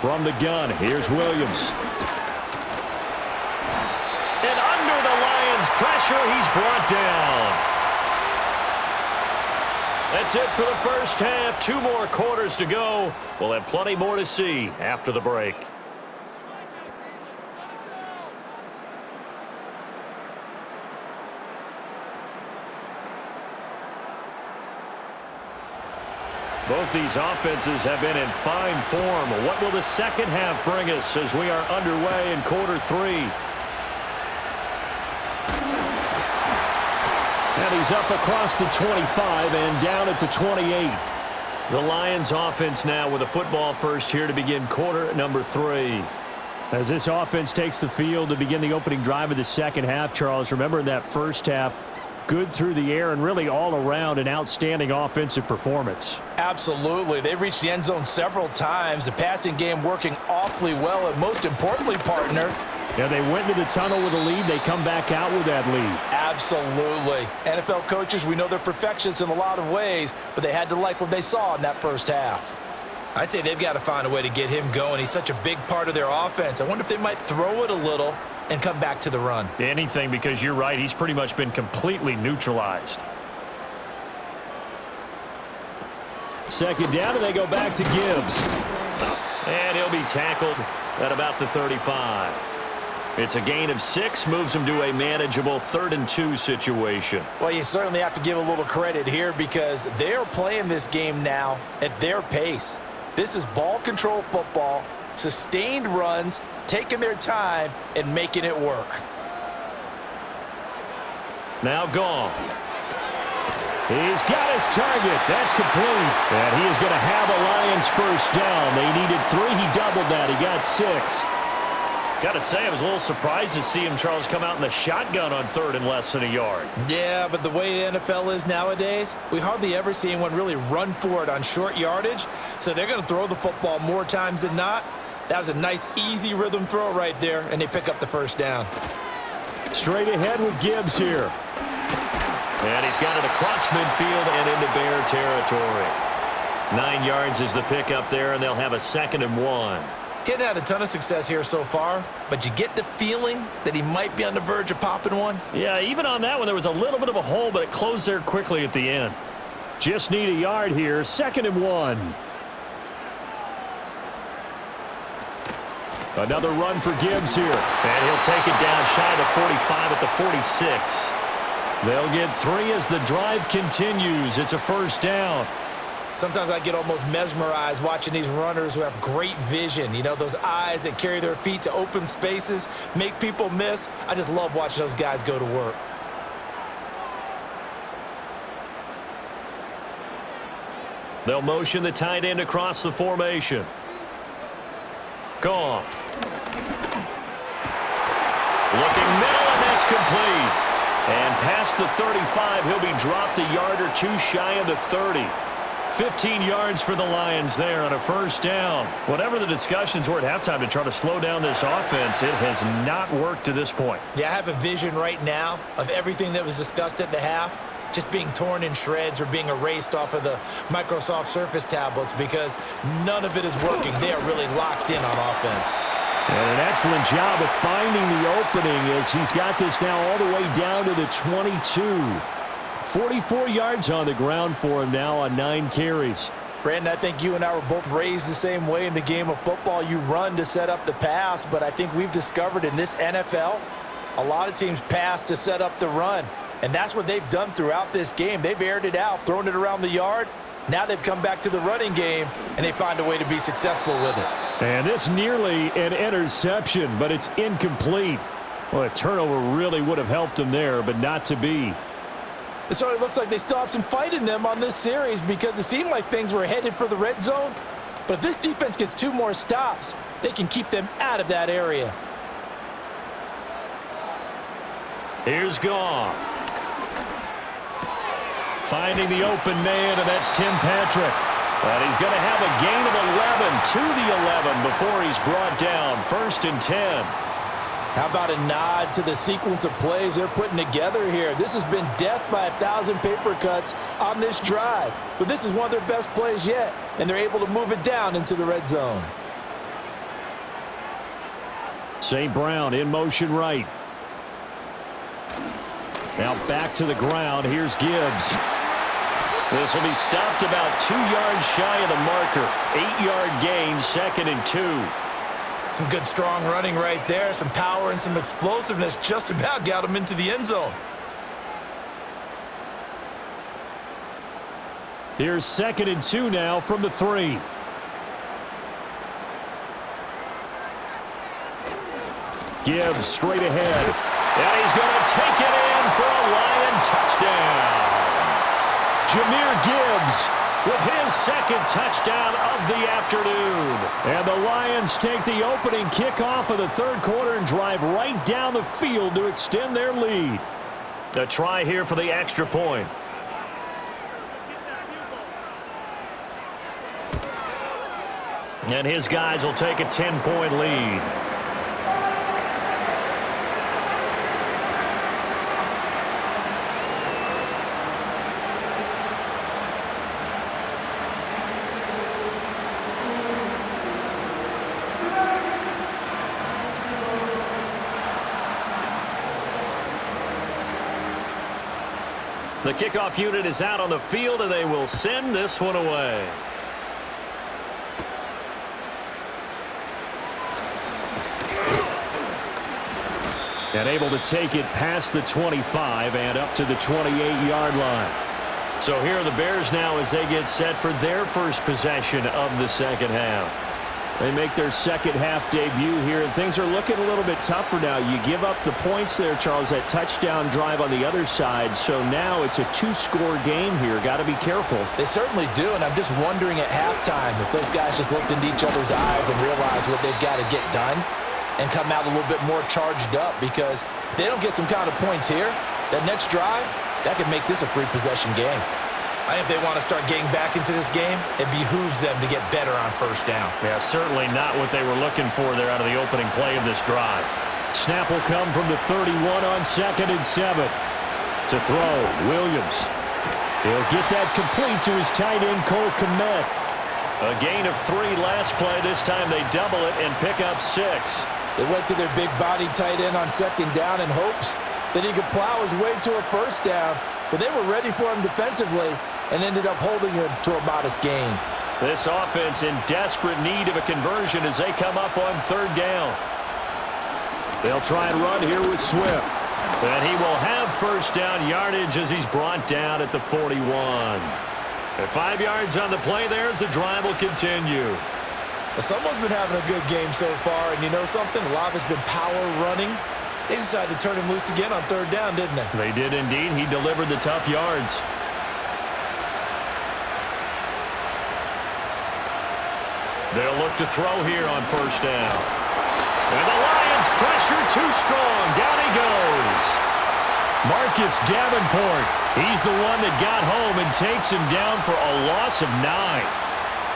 From the gun, here's Williams. And under the Lions' pressure, he's brought down. That's it for the first half. 2 more quarters to go. We'll have plenty more to see after the break. Both these offenses have been in fine form. What will the second half bring us as we are underway in quarter 3? And he's up across the 25 and down at the 28. The Lions offense now with a football first here to begin quarter number 3. As this offense takes the field to begin the opening drive of the second half, Charles, remember in that first half, good through the air and really all around an outstanding offensive performance. Absolutely. They reached the end zone several times. The passing game working awfully well, and most importantly, partner, yeah, they went into the tunnel with a lead. They come back out with that lead. Absolutely. NFL coaches, we know they're perfectionists in a lot of ways, but they had to like what they saw in that first half. I'd say they've got to find a way to get him going. He's such a big part of their offense. I wonder if they might throw it a little and come back to the run. Anything, because you're right. He's pretty much been completely neutralized. Second down, and they go back to Gibbs. And he'll be tackled at about the 35. It's a gain of 6, moves him to a manageable 3rd and 2 situation. Well, you certainly have to give a little credit here because they're playing this game now at their pace. This is ball control football, sustained runs, taking their time and making it work. Now Goff. He's got his target. That's complete. And he is going to have a Lions first down. They needed 3. He doubled that. He got 6. Got to say, I was a little surprised to see him, Charles, come out in the shotgun on 3rd and less than a yard. Yeah, but the way the NFL is nowadays, we hardly ever see anyone really run for it on short yardage. So they're going to throw the football more times than not. That was a nice, easy rhythm throw right there, and they pick up the first down. Straight ahead with Gibbs here. And he's got it across midfield and into Bear territory. 9 yards is the pickup there, and they'll have a 2nd and 1. Getting had a ton of success here so far, but you get the feeling that he might be on the verge of popping one. Yeah, even on that one, there was a little bit of a hole, but it closed there quickly at the end. Just need a yard here. 2nd and 1. Another run for Gibbs here. And he'll take it down shy of the 45 at the 46. They'll get 3 as the drive continues. It's a first down. Sometimes I get almost mesmerized watching these runners who have great vision. You know, those eyes that carry their feet to open spaces, make people miss. I just love watching those guys go to work. They'll motion the tight end across the formation. Gone. Looking middle, and that's complete. And past the 35, he'll be dropped a yard or two shy of the 30. 15 yards for the Lions there on a first down. Whatever the discussions were at halftime to try to slow down this offense, it has not worked to this point. Yeah, I have a vision right now of everything that was discussed at the half just being torn in shreds or being erased off of the Microsoft Surface tablets because none of it is working. They are really locked in on offense. And an excellent job of finding the opening as he's got this now all the way down to the 22. 44 yards on the ground for him now on 9 carries. Brandon, I think you and I were both raised the same way in the game of football. You run to set up the pass, but I think we've discovered in this NFL, a lot of teams pass to set up the run. And that's what they've done throughout this game. They've aired it out, thrown it around the yard. Now they've come back to the running game, and they find a way to be successful with it. And it's nearly an interception, but it's incomplete. Well, a turnover really would have helped them there, but not to be. It certainly looks like they still have some fight in them on this series because it seemed like things were headed for the red zone. But if this defense gets 2 more stops, they can keep them out of that area. Here's Goff. Finding the open man, and that's Tim Patrick. And he's going to have a gain of 11 to the 11 before he's brought down. 1st and 10. How about a nod to the sequence of plays they're putting together here? This has been death by 1,000 paper cuts on this drive. But this is one of their best plays yet, and they're able to move it down into the red zone. St. Brown in motion right. Now back to the ground. Here's Gibbs. This will be stopped about 2 yards shy of the marker. 8-yard gain, 2nd and 2. Some good, strong running right there. Some power and some explosiveness just about got him into the end zone. Here's 2nd and 2 now from the 3. Gibbs straight ahead. And he's going to take it in for a Lion touchdown. Jahmyr Gibbs with his 2nd touchdown of the afternoon. And the Lions take the opening kickoff of the 3rd quarter and drive right down the field to extend their lead. A try here for the extra point. And his guys will take a 10-point lead. The kickoff unit is out on the field, and they will send this one away. And able to take it past the 25 and up to the 28-yard line. So here are the Bears now as they get set for their first possession of the second half. They make their second half debut here, and things are looking a little bit tougher now. You give up the points there, Charles, that touchdown drive on the other side. So now it's a 2-score game here. Got to be careful. They certainly do, and I'm just wondering at halftime if those guys just looked into each other's eyes and realized what they've got to get done and come out a little bit more charged up, because if they don't get some kind of points here, that next drive, that could make this a 3-possession game. I think if they want to start getting back into this game, it behooves them to get better on first down. Yeah, certainly not what they were looking for there out of the opening play of this drive. Snap will come from the 31 on 2nd and 7. To throw, Williams. He'll get that complete to his tight end, Cole Kmet. A gain of 3 last play. This time they double it and pick up 6. They went to their big body tight end on 2nd down in hopes that he could plow his way to a first down, but they were ready for him defensively and ended up holding him to a modest gain. This offense in desperate need of a conversion as they come up on 3rd down. They'll try and run here with Swift. And he will have first down yardage as he's brought down at the 41. At 5 yards on the play there as the drive will continue. Well, someone's been having a good game so far, and you know something? A lot has been power running. They decided to turn him loose again on 3rd down, didn't they? They did indeed. He delivered the tough yards. to throw here on first down. And the Lions pressure too strong. Down he goes. Marcus Davenport. He's the one that got home and takes him down for a loss of 9.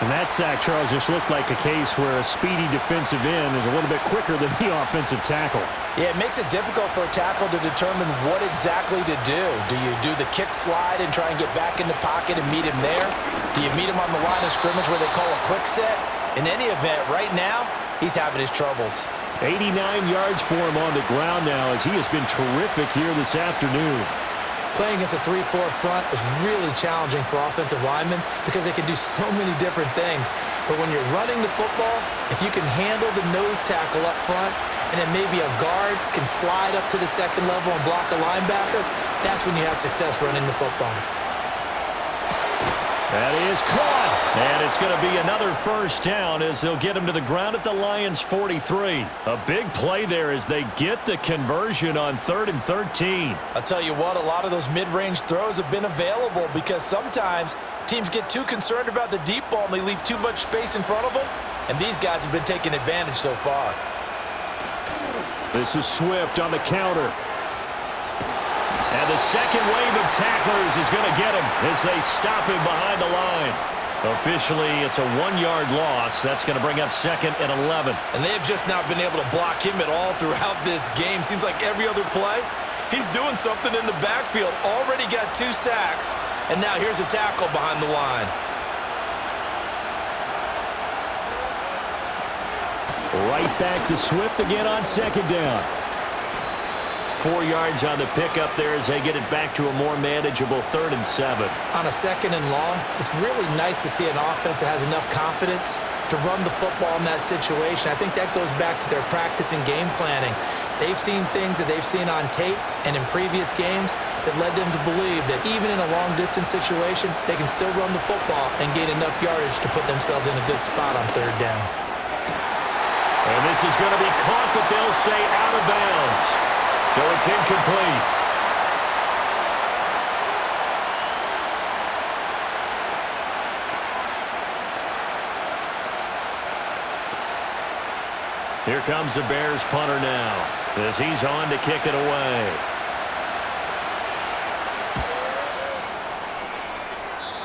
And that sack, Charles, just looked like a case where a speedy defensive end is a little bit quicker than the offensive tackle. Yeah, it makes it difficult for a tackle to determine what exactly to do. Do you do the kick slide and try and get back in the pocket and meet him there? Do you meet him on the line of scrimmage where they call a quick set? In any event, right now, he's having his troubles. 89 yards for him on the ground now as he has been terrific here this afternoon. Playing against a 3-4 front is really challenging for offensive linemen because they can do so many different things. But when you're running the football, if you can handle the nose tackle up front and then maybe a guard can slide up to the second level and block a linebacker, that's when you have success running the football. That is caught. And it's going to be another first down as they'll get him to the ground at the Lions' 43. A big play there as they get the conversion on 3rd and 13. I'll tell you what, a lot of those mid-range throws have been available because sometimes teams get too concerned about the deep ball and they leave too much space in front of them. And these guys have been taking advantage so far. This is Swift on the counter. And the second wave of tacklers is going to get him as they stop him behind the line. Officially, it's a 1-yard loss. That's going to bring up 2nd and 11. And they've just not been able to block him at all throughout this game. Seems like every other play, he's doing something in the backfield. Already got 2 sacks, and now here's a tackle behind the line. Right back to Swift again on 2nd down. 4 yards on the pickup there as they get it back to a more manageable 3rd and 7. On a 2nd and long, it's really nice to see an offense that has enough confidence to run the football in that situation. I think that goes back to their practice and game planning. They've seen things that they've seen on tape and in previous games that led them to believe that even in a long-distance situation, they can still run the football and gain enough yardage to put themselves in a good spot on 3rd down. And this is going to be caught, but they'll say out of bounds. So it's incomplete. Here comes the Bears punter now as he's on to kick it away.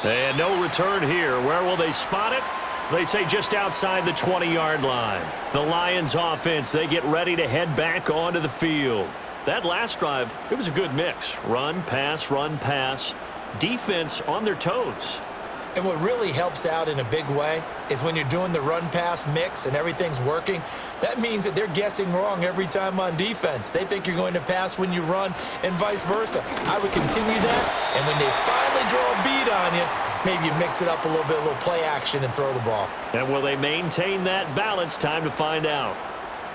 And no return here. Where will they spot it? They say just outside the 20-yard line. The Lions offense, they get ready to head back onto the field. That last drive, it was a good mix. Run, pass, defense on their toes. And what really helps out in a big way is when you're doing the run-pass mix and everything's working, that means that they're guessing wrong every time on defense. They think you're going to pass when you run and vice versa. I would continue that, and when they finally draw a bead on you, maybe you mix it up a little bit, a little play action and throw the ball. And will they maintain that balance? Time to find out.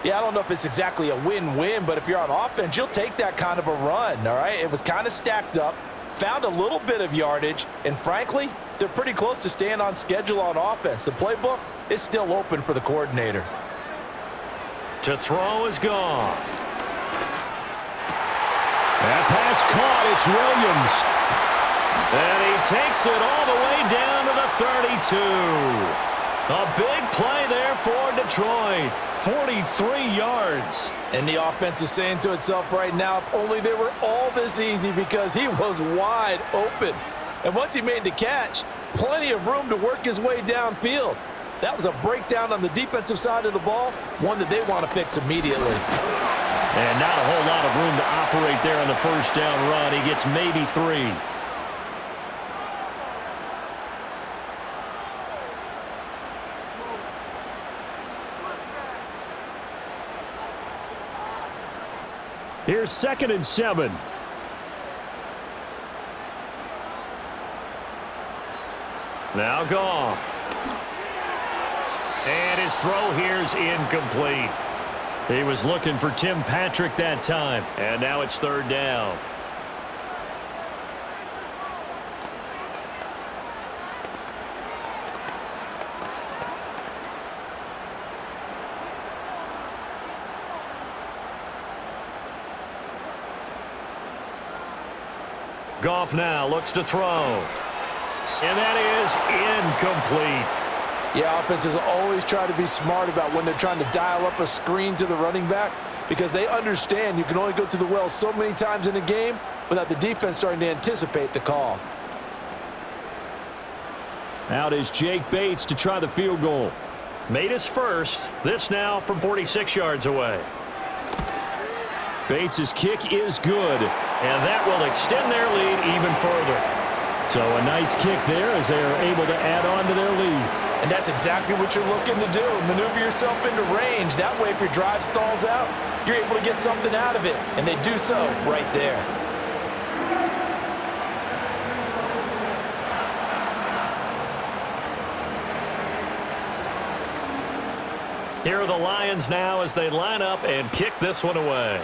Yeah, I don't know if it's exactly a win-win, but if you're on offense, you'll take that kind of a run, all right? It was kind of stacked up, found a little bit of yardage, and frankly, they're pretty close to staying on schedule on offense. The playbook is still open for the coordinator. To throw is Goff. That pass caught. It's Williams. And he takes it all the way down to the 32. A big play there for Detroit. 43 yards. And the offense is saying to itself right now, if only they were all this easy, because he was wide open. And once he made the catch, plenty of room to work his way downfield. That was a breakdown on the defensive side of the ball, one that they want to fix immediately. And not a whole lot of room to operate there on the first down run. He gets maybe 3. Here's 2nd and 7. Now Goff. And his throw here's incomplete. He was looking for Tim Patrick that time. And now it's 3rd down. Goff now looks to throw. And that is incomplete. Yeah, offenses always try to be smart about when they're trying to dial up a screen to the running back because they understand you can only go to the well so many times in a game without the defense starting to anticipate the call. Out is Jake Bates to try the field goal. Made his first. This now from 46 yards away. Bates' kick is good, and that will extend their lead even further. So a nice kick there as they are able to add on to their lead. And that's exactly what you're looking to do. Maneuver yourself into range. That way, if your drive stalls out, you're able to get something out of it. And they do so right there. Here are the Lions now as they line up and kick this one away.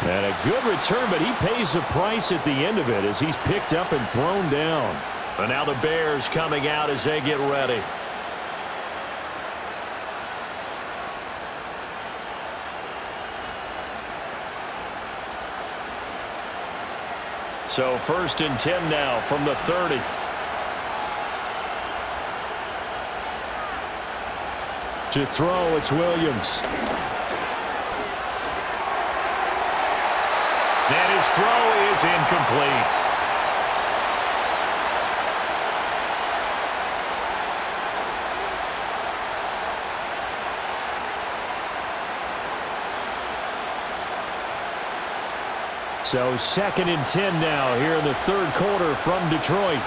And a good return, but he pays the price at the end of it as he's picked up and thrown down. And now the Bears coming out as they get ready. So 1st and 10 now from the 30. To throw, it's Williams. And his throw is incomplete. So 2nd and 10 now here in the 3rd quarter from Detroit.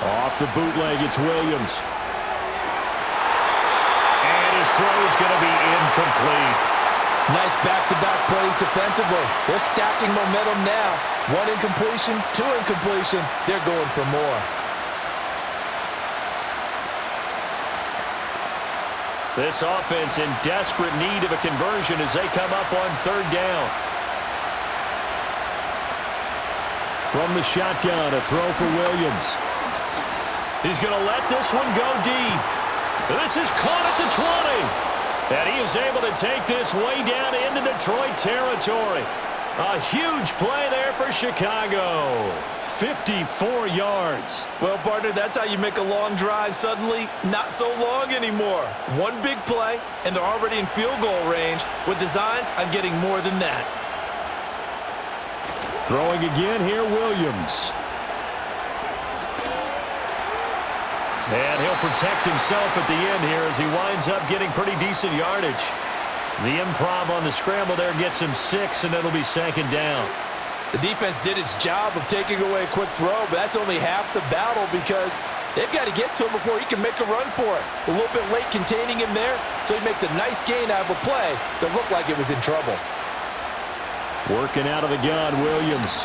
Off the bootleg, it's Williams. And his throw is going to be incomplete. Nice back-to-back plays defensively. They're stacking momentum now. 1 incompletion, 2 incompletion. They're going for more. This offense in desperate need of a conversion as they come up on 3rd down. From the shotgun, a throw for Williams. He's going to let this one go deep. This is caught at the 20. And he is able to take this way down into Detroit territory. A huge play there for Chicago. 54 yards. Well, partner, that's how you make a long drive suddenly not so long anymore. One big play, and they're already in field goal range with designs on getting more than that. Throwing again here, Williams. And he'll protect himself at the end here as he winds up getting pretty decent yardage. The improv on the scramble there gets him 6, and it'll be 2nd down. The defense did its job of taking away a quick throw, but that's only half the battle because they've got to get to him before he can make a run for it. A little bit late containing him there, so he makes a nice gain out of a play that looked like it was in trouble. Working out of the gun, Williams.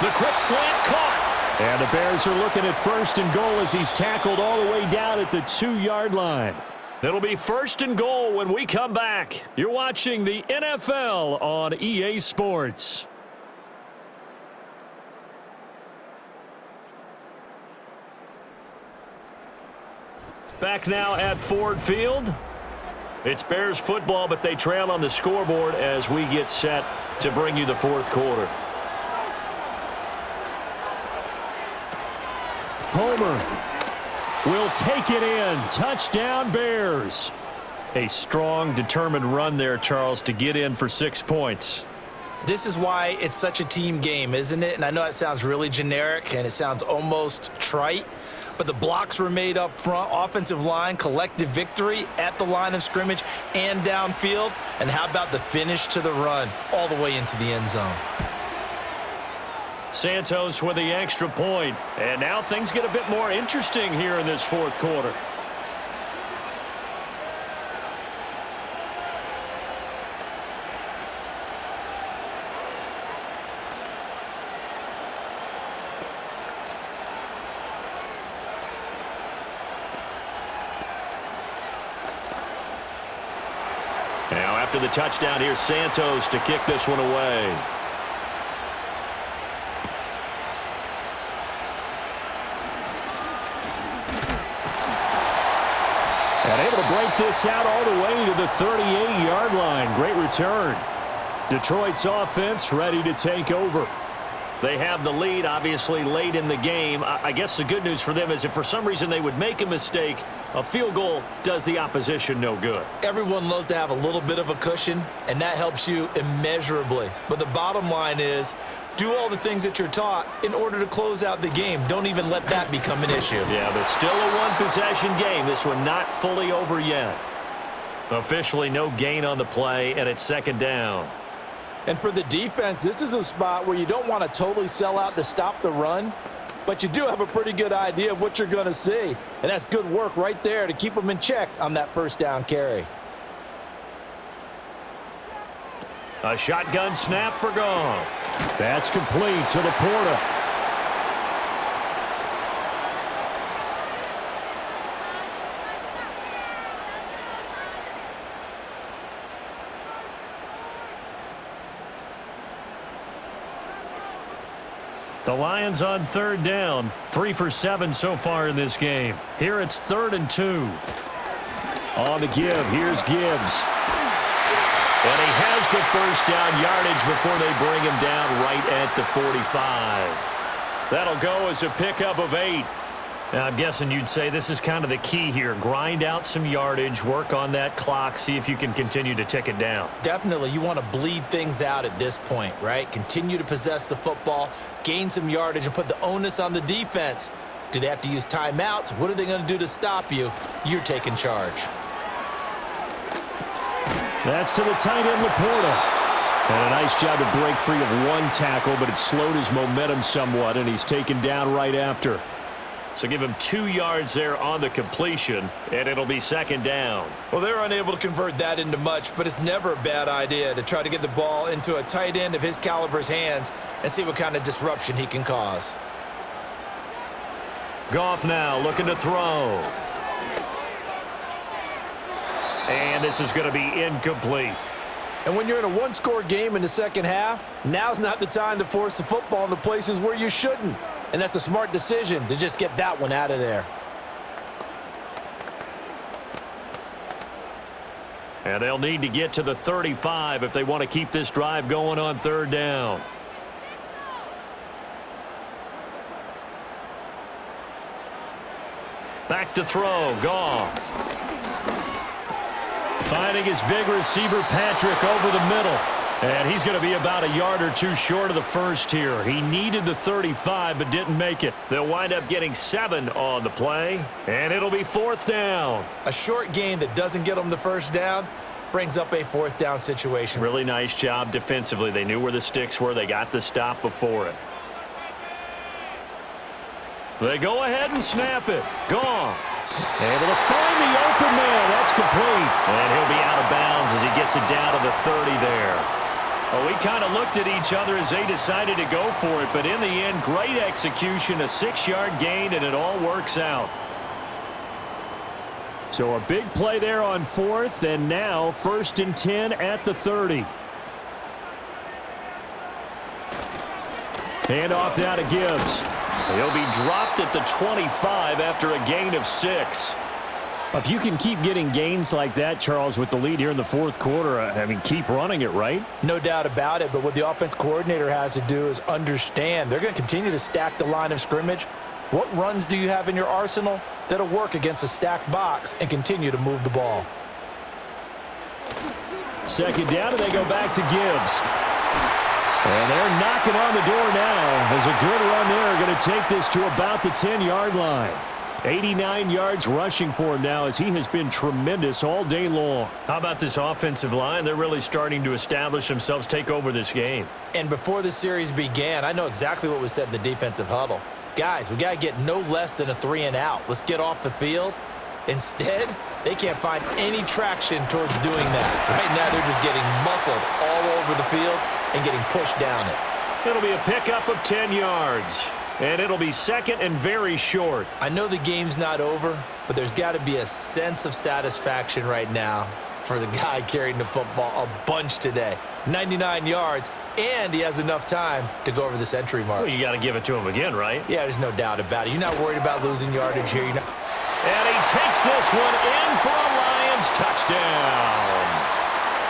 The quick slant caught. And the Bears are looking at 1st and goal as he's tackled all the way down at the 2-yard line. It'll be 1st and goal when we come back. You're watching the NFL on EA Sports. Back now at Ford Field. It's Bears football, but they trail on the scoreboard as we get set to bring you the 4th quarter. Homer will take it in. Touchdown, Bears. A strong, determined run there, Charles, to get in for 6 points. This is why it's such a team game, isn't it? And I know it sounds really generic and it sounds almost trite, but the blocks were made up front, offensive line, collective victory at the line of scrimmage and downfield. And how about the finish to the run all the way into the end zone? Santos with the extra point. And now things get a bit more interesting here in this 4th quarter. Now after the touchdown, here's Santos to kick this one away. And able to break this out all the way to the 38-yard line. Great return. Detroit's offense ready to take over. They have the lead, obviously, late in the game. I guess the good news for them is if for some reason they would make a mistake, a field goal does the opposition no good. Everyone loves to have a little bit of a cushion, and that helps you immeasurably. But the bottom line is, do all the things that you're taught in order to close out the game. Don't even let that become an issue. Yeah, but still a one-possession game. This one not fully over yet. Officially no gain on the play, and it's second down. And for the defense, this is a spot where you don't want to totally sell out to stop the run, but you do have a pretty good idea of what you're going to see. And that's good work right there to keep them in check on that first down carry. A shotgun snap for Goff. That's complete to Laporta. The Lions on third down. 3 for 7 so far in this game. Here it's 3rd and 2. On the give, here's Gibbs. And he has the first down yardage before they bring him down right at the 45. That'll go as a pickup of 8. Now, I'm guessing you'd say this is kind of the key here. Grind out some yardage, work on that clock, see if you can continue to tick it down. Definitely, you want to bleed things out at this point, right? Continue to possess the football, gain some yardage, and put the onus on the defense. Do they have to use timeouts? What are they going to do to stop you? You're taking charge. That's to the tight end, Laporta. And a nice job to break free of one tackle, but it slowed his momentum somewhat, and he's taken down right after. So give him 2 yards there on the completion, and it'll be second down. Well, they're unable to convert that into much, but it's never a bad idea to try to get the ball into a tight end of his caliber's hands and see what kind of disruption he can cause. Goff now looking to throw. And this is going to be incomplete. And when you're in a one-score game in the second half, now's not the time to force the football in the places where you shouldn't. And that's a smart decision to just get that one out of there. And they'll need to get to the 35 if they want to keep this drive going on third down. Back to throw, Goff. Finding his big receiver, Patrick, over the middle. And he's going to be about a yard or 2 short of the first here. He needed the 35, but didn't make it. They'll wind up getting 7 on the play, and it'll be 4th down. A short gain that doesn't get them the first down brings up a 4th down situation. Really nice job defensively. They knew where the sticks were. They got the stop before it. They go ahead and snap it. Goff. Able to find the open man. That's complete. And he'll be out of bounds as he gets it down to the 30 there. Well, we kind of looked at each other as they decided to go for it, but in the end, great execution, a 6-yard gain, and it all works out. So a big play there on 4th, and now 1st and 10 at the 30. Hand off now to Gibbs. He'll be dropped at the 25 after a gain of 6. If you can keep getting gains like that, Charles, with the lead here in the 4th quarter, I mean, keep running it, right? No doubt about it, but what the offense coordinator has to do is understand they're going to continue to stack the line of scrimmage. What runs do you have in your arsenal that'll work against a stacked box and continue to move the ball? Second down, and they go back to Gibbs. And they're knocking on the door now. There's a good run there. Going to take this to about the 10-yard line. 89 yards rushing for him now as he has been tremendous all day long. How about this offensive line? They're really starting to establish themselves, take over this game. And before the series began, I know exactly what was said in the defensive huddle. Guys, we got to get no less than a 3-and-out. Let's get off the field. Instead, they can't find any traction towards doing that. Right now, they're just getting muscled all over the field and getting pushed down it. It'll be a pickup of 10 yards. And it'll be second and very short. I know the game's not over, but there's got to be a sense of satisfaction right now for the guy carrying the football a bunch today. 99 yards, and he has enough time to go over the century mark. Well, you got to give it to him again, right? Yeah, there's no doubt about it. You're not worried about losing yardage here. And he takes this one in for a Lions touchdown.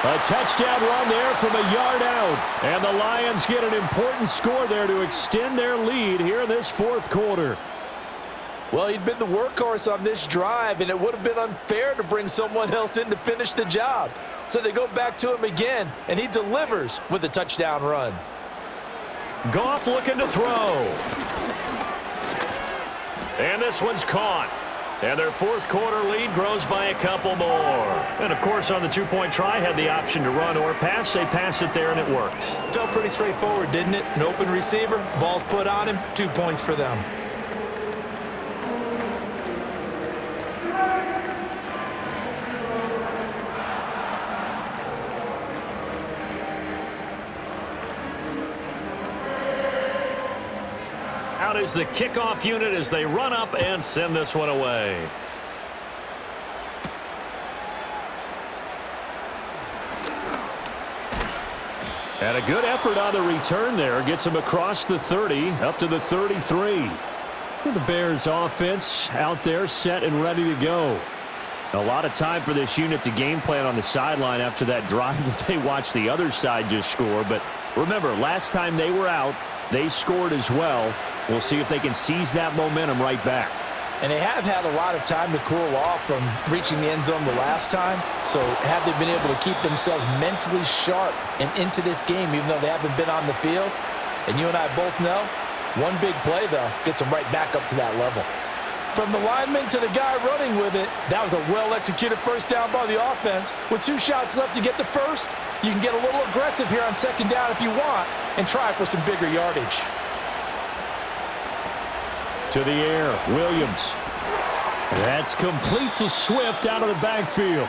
A touchdown run there from a yard out. And the Lions get an important score there to extend their lead here in this fourth quarter. Well, he'd been the workhorse on this drive, and it would have been unfair to bring someone else in to finish the job. So they go back to him again, and he delivers with a touchdown run. Goff looking to throw. And this one's caught. And their fourth quarter lead grows by a couple more. And, of course, on the two-point try, had the option to run or pass. They pass it there, and it works. Felt pretty straightforward, didn't it? An open receiver, ball's put on him, 2 points for them. Out is the kickoff unit as they run up and send this one away. And a good effort on the return there. Gets him across the 30, up to the 33. The Bears offense out there set and ready to go. A lot of time for this unit to game plan on the sideline after that drive that they watched the other side just score. But remember, last time they were out, they scored as well. We'll see if they can seize that momentum right back. And they have had a lot of time to cool off from reaching the end zone the last time. So have they been able to keep themselves mentally sharp and into this game, even though they haven't been on the field? And you and I both know, one big play, though, gets them right back up to that level. From the lineman to the guy running with it, that was a well-executed first down by the offense. With 2 shots left to get the first, you can get a little aggressive here on second down if you want and try for some bigger yardage. To the air, Williams. That's complete to Swift out of the backfield.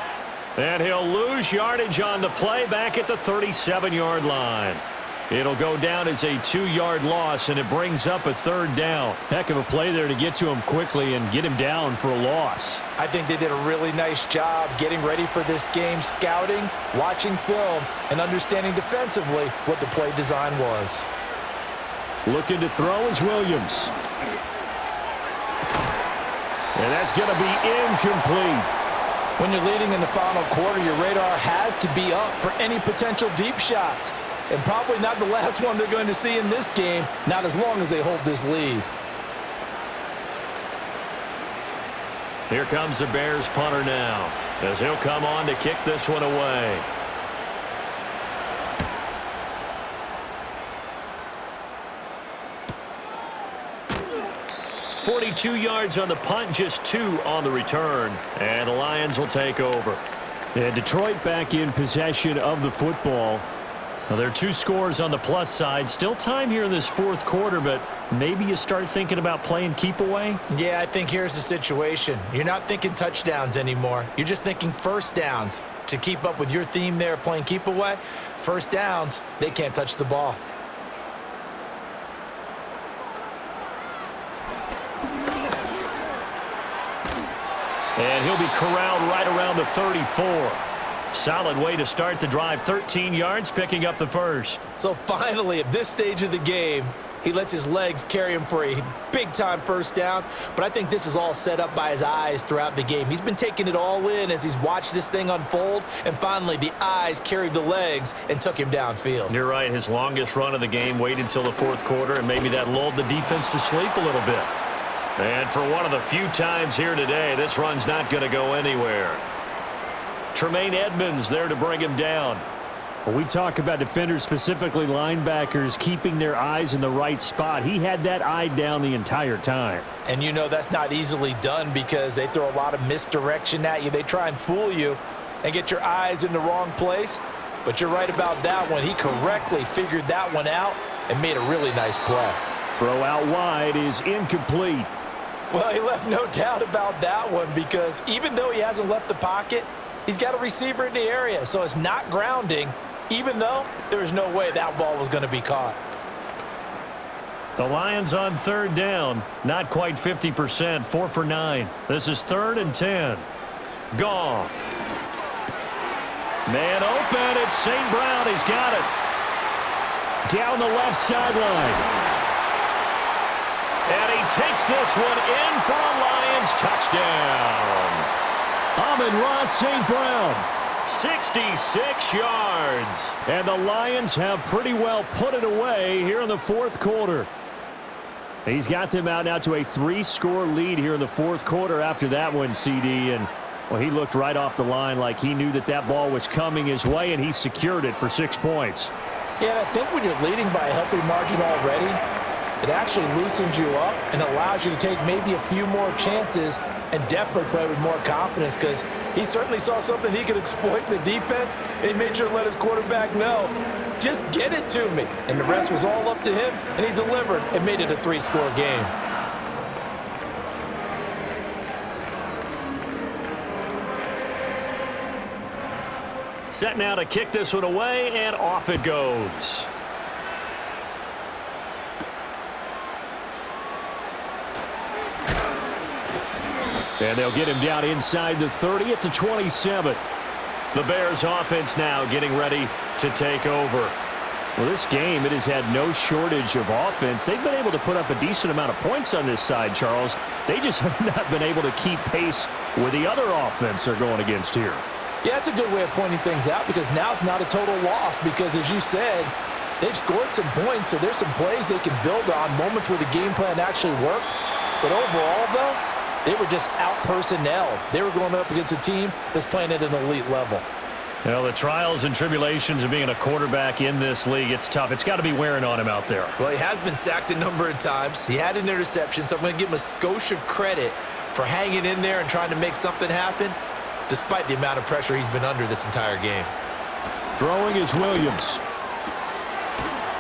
And he'll lose yardage on the play back at the 37-yard line. It'll go down as a 2-yard loss, and it brings up a third down. Heck of a play there to get to him quickly and get him down for a loss. I think they did a really nice job getting ready for this game, scouting, watching film, and understanding defensively what the play design was. Looking to throw is Williams. And that's going to be incomplete. When you're leading in the final quarter, your radar has to be up for any potential deep shots. And probably not the last one they're going to see in this game, not as long as they hold this lead. Here comes the Bears punter now, as he'll come on to kick this one away. .42 yards on the punt, just 2 on the return. And the Lions will take over. And Detroit back in possession of the football. Now, there are 2 scores on the plus side. Still time here in this fourth quarter, but maybe you start thinking about playing keep away? Yeah, I think here's the situation. You're not thinking touchdowns anymore. You're just thinking first downs. To keep up with your theme there, playing keep away, first downs, they can't touch the ball. And he'll be corralled right around the 34. Solid way to start the drive. 13 yards, picking up the first. So finally, at this stage of the game, he lets his legs carry him for a big-time first down. But I think this is all set up by his eyes throughout the game. He's been taking it all in as he's watched this thing unfold. And finally, the eyes carried the legs and took him downfield. You're right. His longest run of the game waited until the fourth quarter, and maybe that lulled the defense to sleep a little bit. And for one of the few times here today, this run's not going to go anywhere. Tremaine Edmonds there to bring him down. When we talk about defenders, specifically linebackers, keeping their eyes in the right spot, he had that eye down the entire time. And you know that's not easily done because they throw a lot of misdirection at you. They try and fool you and get your eyes in the wrong place. But you're right about that one. He correctly figured that one out and made a really nice play. Throw out wide is incomplete. Well, he left no doubt about that one because even though he hasn't left the pocket, he's got a receiver in the area, so it's not grounding, even though there was no way that ball was going to be caught. The Lions on third down, not quite 50%, 4 for 9. This is 3rd and 10. Goff. Man open, it's St. Brown, he's got it. Down the left sideline. And he takes this one in for a Lions touchdown. Amon-Ra St. Brown 66 yards. And the Lions have pretty well put it away here in the fourth quarter. He's got them out now to a 3-score lead here in the fourth quarter after that one, CD. And, well, he looked right off the line like he knew that that ball was coming his way, and he secured it for 6 points. Yeah, and I think when you're leading by a healthy margin already, it actually loosens you up and allows you to take maybe a few more chances and definitely play with more confidence, because he certainly saw something he could exploit in the defense, and he made sure to let his quarterback know, just get it to me. And the rest was all up to him, and he delivered and made it a 3-score game. Set now to kick this one away, and off it goes. And they'll get him down inside the 30 at the 27. The Bears offense now getting ready to take over. Well, this game, it has had no shortage of offense. They've been able to put up a decent amount of points on this side, Charles. They just have not been able to keep pace with the other offense they're going against here. Yeah, that's a good way of pointing things out, because now it's not a total loss, because as you said, they've scored some points, so there's some plays they can build on, moments where the game plan actually worked. But overall, though, they were just out-personnel. They were going up against a team that's playing at an elite level. Well, the trials and tribulations of being a quarterback in this league, it's tough. It's got to be wearing on him out there. Well, he has been sacked a number of times. He had an interception, so I'm going to give him a skosh of credit for hanging in there and trying to make something happen, despite the amount of pressure he's been under this entire game. Throwing is Williams.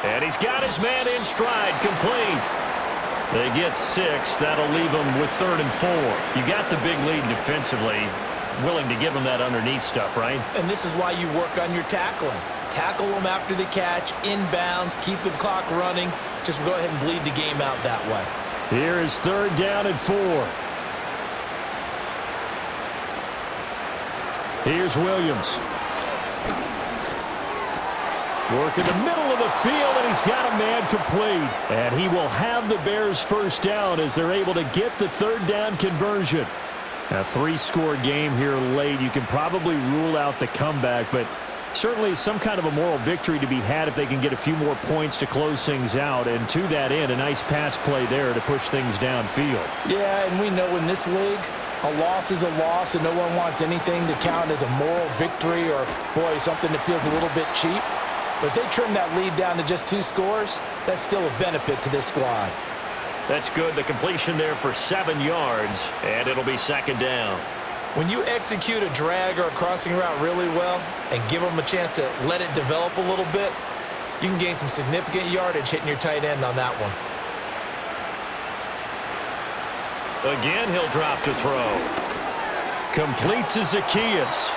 And he's got his man in stride, complete. They get 6. That'll leave them with 3rd and 4. You got the big lead defensively. Willing to give them that underneath stuff, right? And this is why you work on your tackling. Tackle them after the catch, inbounds, keep the clock running. Just go ahead and bleed the game out that way. Here is 3rd down and 4. Here's Williams. Work in the middle of the field, and he's got a man complete. And he will have the Bears' first down as they're able to get the 3rd down conversion. A 3-score game here late. You can probably rule out the comeback, but certainly some kind of a moral victory to be had if they can get a few more points to close things out. And to that end, a nice pass play there to push things downfield. Yeah, and we know in this league, a loss is a loss, and no one wants anything to count as a moral victory or, boy, something that feels a little bit cheap. But if they trim that lead down to just 2 scores, that's still a benefit to this squad. That's good. The completion there for 7 yards, and it'll be 2nd down. When you execute a drag or a crossing route really well and give them a chance to let it develop a little bit, you can gain some significant yardage hitting your tight end on that one. Again, he'll drop to throw. Complete to Zacchaeus.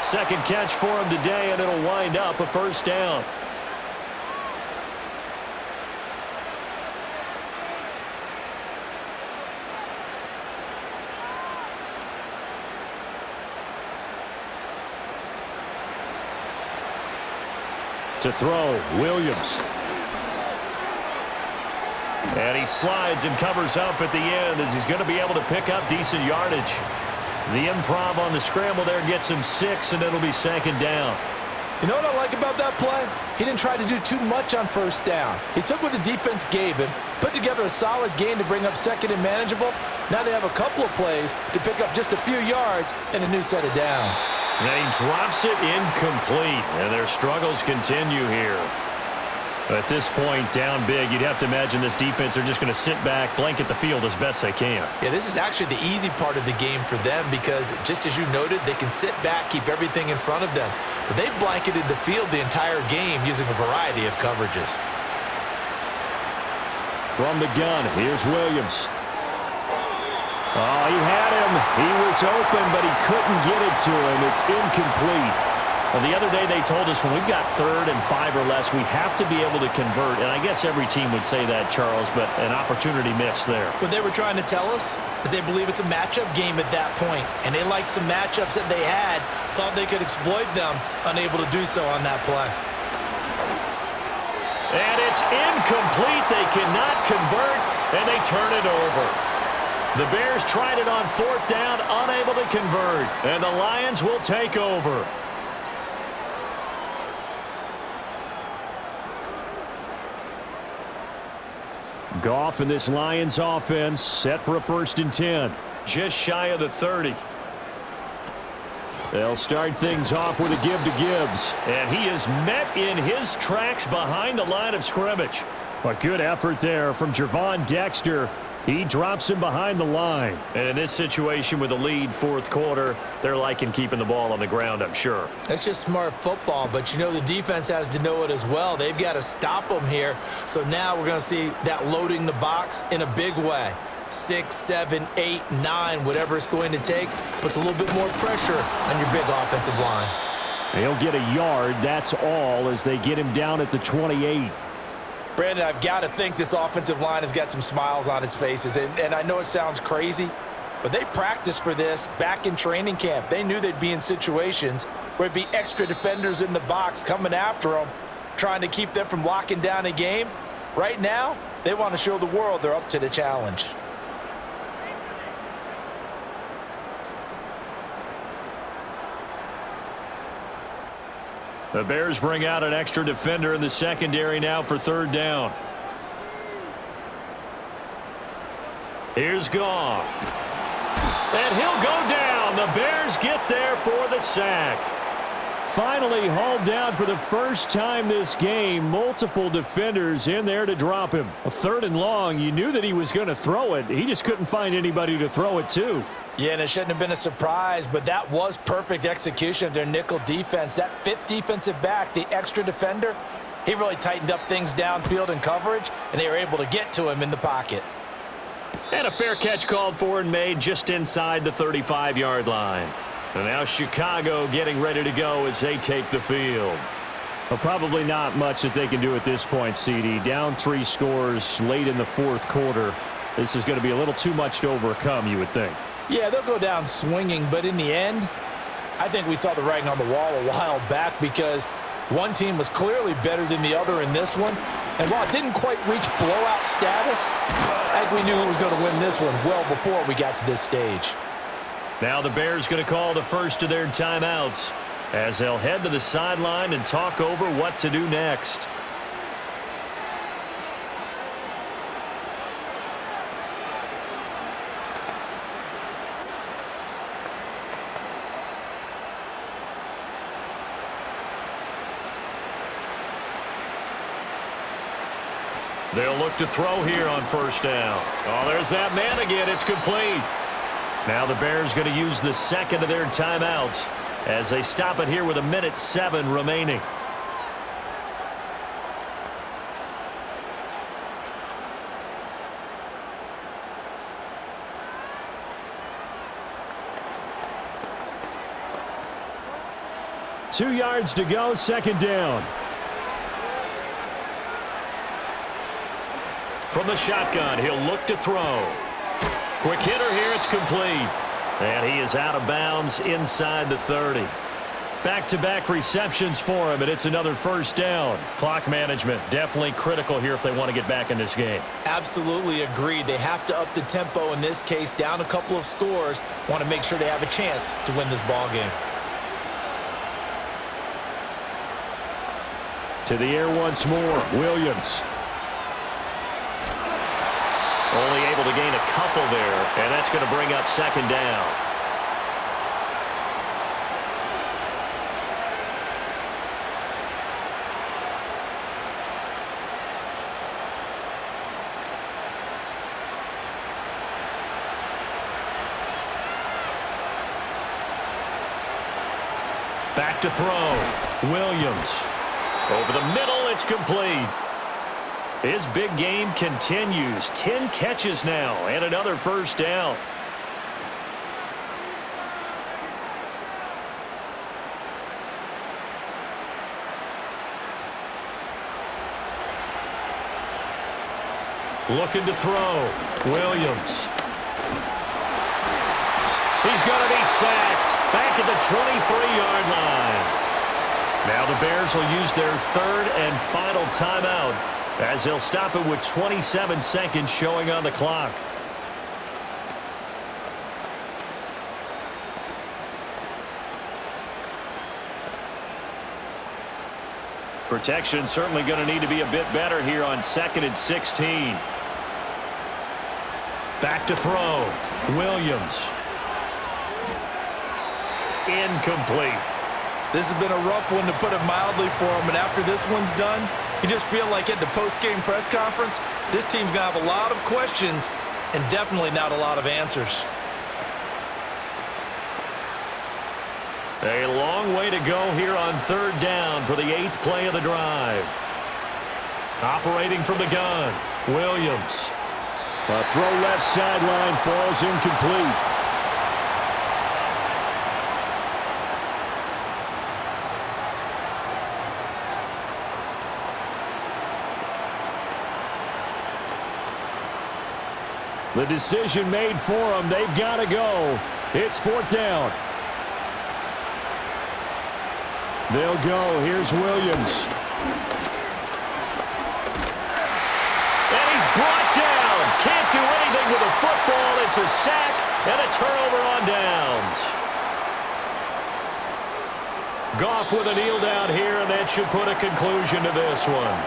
2nd catch for him today, and it'll wind up a 1st down. To throw, Williams. And he slides and covers up at the end as he's going to be able to pick up decent yardage. The improv on the scramble there gets him 6, and it'll be 2nd down. You know what I like about that play? He didn't try to do too much on 1st down. He took what the defense gave him, put together a solid gain to bring up 2nd and manageable. Now they have a couple of plays to pick up just a few yards and a new set of downs. And he drops it incomplete, and their struggles continue here. At this point, down big, you'd have to imagine this defense are just going to sit back, blanket the field as best they can. Yeah, this is actually the easy part of the game for them because, just as you noted, they can sit back, keep everything in front of them. But they've blanketed the field the entire game using a variety of coverages. From the gun, here's Williams. Oh, he had him. He was open, but he couldn't get it to him. It's incomplete. Well, the other day they told us when we've got 3rd and 5 or less, we have to be able to convert. And I guess every team would say that, Charles, but an opportunity missed there. What they were trying to tell us is they believe it's a matchup game at that point. And they liked some matchups that they had, thought they could exploit them, unable to do so on that play. And it's incomplete. They cannot convert, and they turn it over. The Bears tried it on 4th down, unable to convert. And the Lions will take over. Goff and this Lions offense set for a 1st and 10. Just shy of the 30. They'll start things off with a give to Gibbs. And he is met in his tracks behind the line of scrimmage. A good effort there from Gervon Dexter. He drops him behind the line. And in this situation with the lead 4th quarter, they're liking keeping the ball on the ground, I'm sure. That's just smart football, but you know the defense has to know it as well. They've got to stop them here. So now we're going to see that loading the box in a big way. 6, 7, 8, 9, whatever it's going to take, puts a little bit more pressure on your big offensive line. He'll get a yard, that's all, as they get him down at the 28. Brandon, I've got to think this offensive line has got some smiles on its faces. And I know it sounds crazy, but they practiced for this back in training camp. They knew they'd be in situations where it'd be extra defenders in the box coming after them, trying to keep them from locking down a game. Right now, they want to show the world they're up to the challenge. The Bears bring out an extra defender in the secondary now for 3rd down. Here's Goff. And he'll go down. The Bears get there for the sack. Finally hauled down for the first time this game. Multiple defenders in there to drop him. A 3rd and long. You knew that he was going to throw it. He just couldn't find anybody to throw it to. Yeah, and it shouldn't have been a surprise, but that was perfect execution of their nickel defense. That 5th defensive back, the extra defender, he really tightened up things downfield in coverage, and they were able to get to him in the pocket. And a fair catch called for and made just inside the 35-yard line. And now Chicago getting ready to go as they take the field. Well, probably not much that they can do at this point, CD. Down 3 scores late in the 4th quarter. This is going to be a little too much to overcome, you would think. Yeah, they'll go down swinging, but in the end, I think we saw the writing on the wall a while back because one team was clearly better than the other in this one. And while it didn't quite reach blowout status, I think we knew who was going to win this one well before we got to this stage. Now the Bears going to call the first of their timeouts as they'll head to the sideline and talk over what to do next. They'll look to throw here on 1st down. Oh, there's that man again. It's complete. Now the Bears going to use the 2nd of their timeouts as they stop it here with 1:07 remaining. Two yards to go, 2nd down. From the shotgun, he'll look to throw. Quick hitter here, it's complete. And he is out of bounds inside the 30. Back-to-back receptions for him, and it's another 1st down. Clock management, definitely critical here if they want to get back in this game. Absolutely agreed. They have to up the tempo in this case, down a couple of scores. Want to make sure they have a chance to win this ball game. To the air once more, Williams. Only able to gain a couple there, and that's going to bring up 2nd down. Back to throw. Williams. Over the middle, it's complete. His big game continues. 10 catches now and another 1st down. Looking to throw. Williams. He's going to be sacked. Back at the 23-yard line. Now the Bears will use their 3rd and final timeout, as they'll stop it with 27 seconds showing on the clock. Protection certainly going to need to be a bit better here on 2nd and 16. Back to throw. Williams. Incomplete. This has been a rough one, to put it mildly, for him. And after this one's done, you just feel like at the post-game press conference, this team's going to have a lot of questions and definitely not a lot of answers. A long way to go here on 3rd down for the 8th play of the drive. Operating from the gun, Williams. A throw left sideline falls incomplete. The decision made for them. They've got to go. It's 4th down. They'll go. Here's Williams. And he's brought down. Can't do anything with a football. It's a sack and a turnover on downs. Goff with a kneel down here, and that should put a conclusion to this one.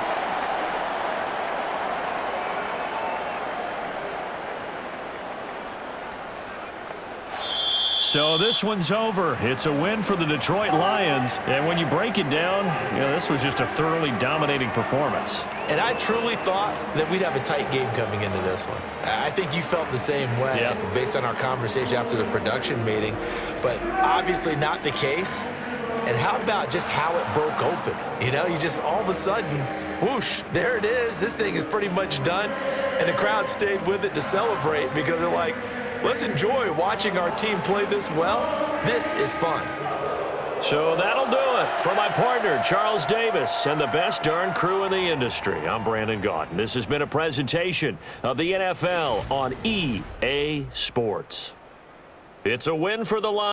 So this one's over. It's a win for the Detroit Lions. And when you break it down, this was just a thoroughly dominating performance. And I truly thought that we'd have a tight game coming into this one. I think you felt the same way based on our conversation after the production meeting, but obviously not the case. And how about just how it broke open? You just all of a sudden, whoosh, there it is. This thing is pretty much done. And the crowd stayed with it to celebrate because they're like, let's enjoy watching our team play this well. This is fun. So that'll do it for my partner, Charles Davis, and the best darn crew in the industry. I'm Brandon Gaudin. This has been a presentation of the NFL on EA Sports. It's a win for the Lions.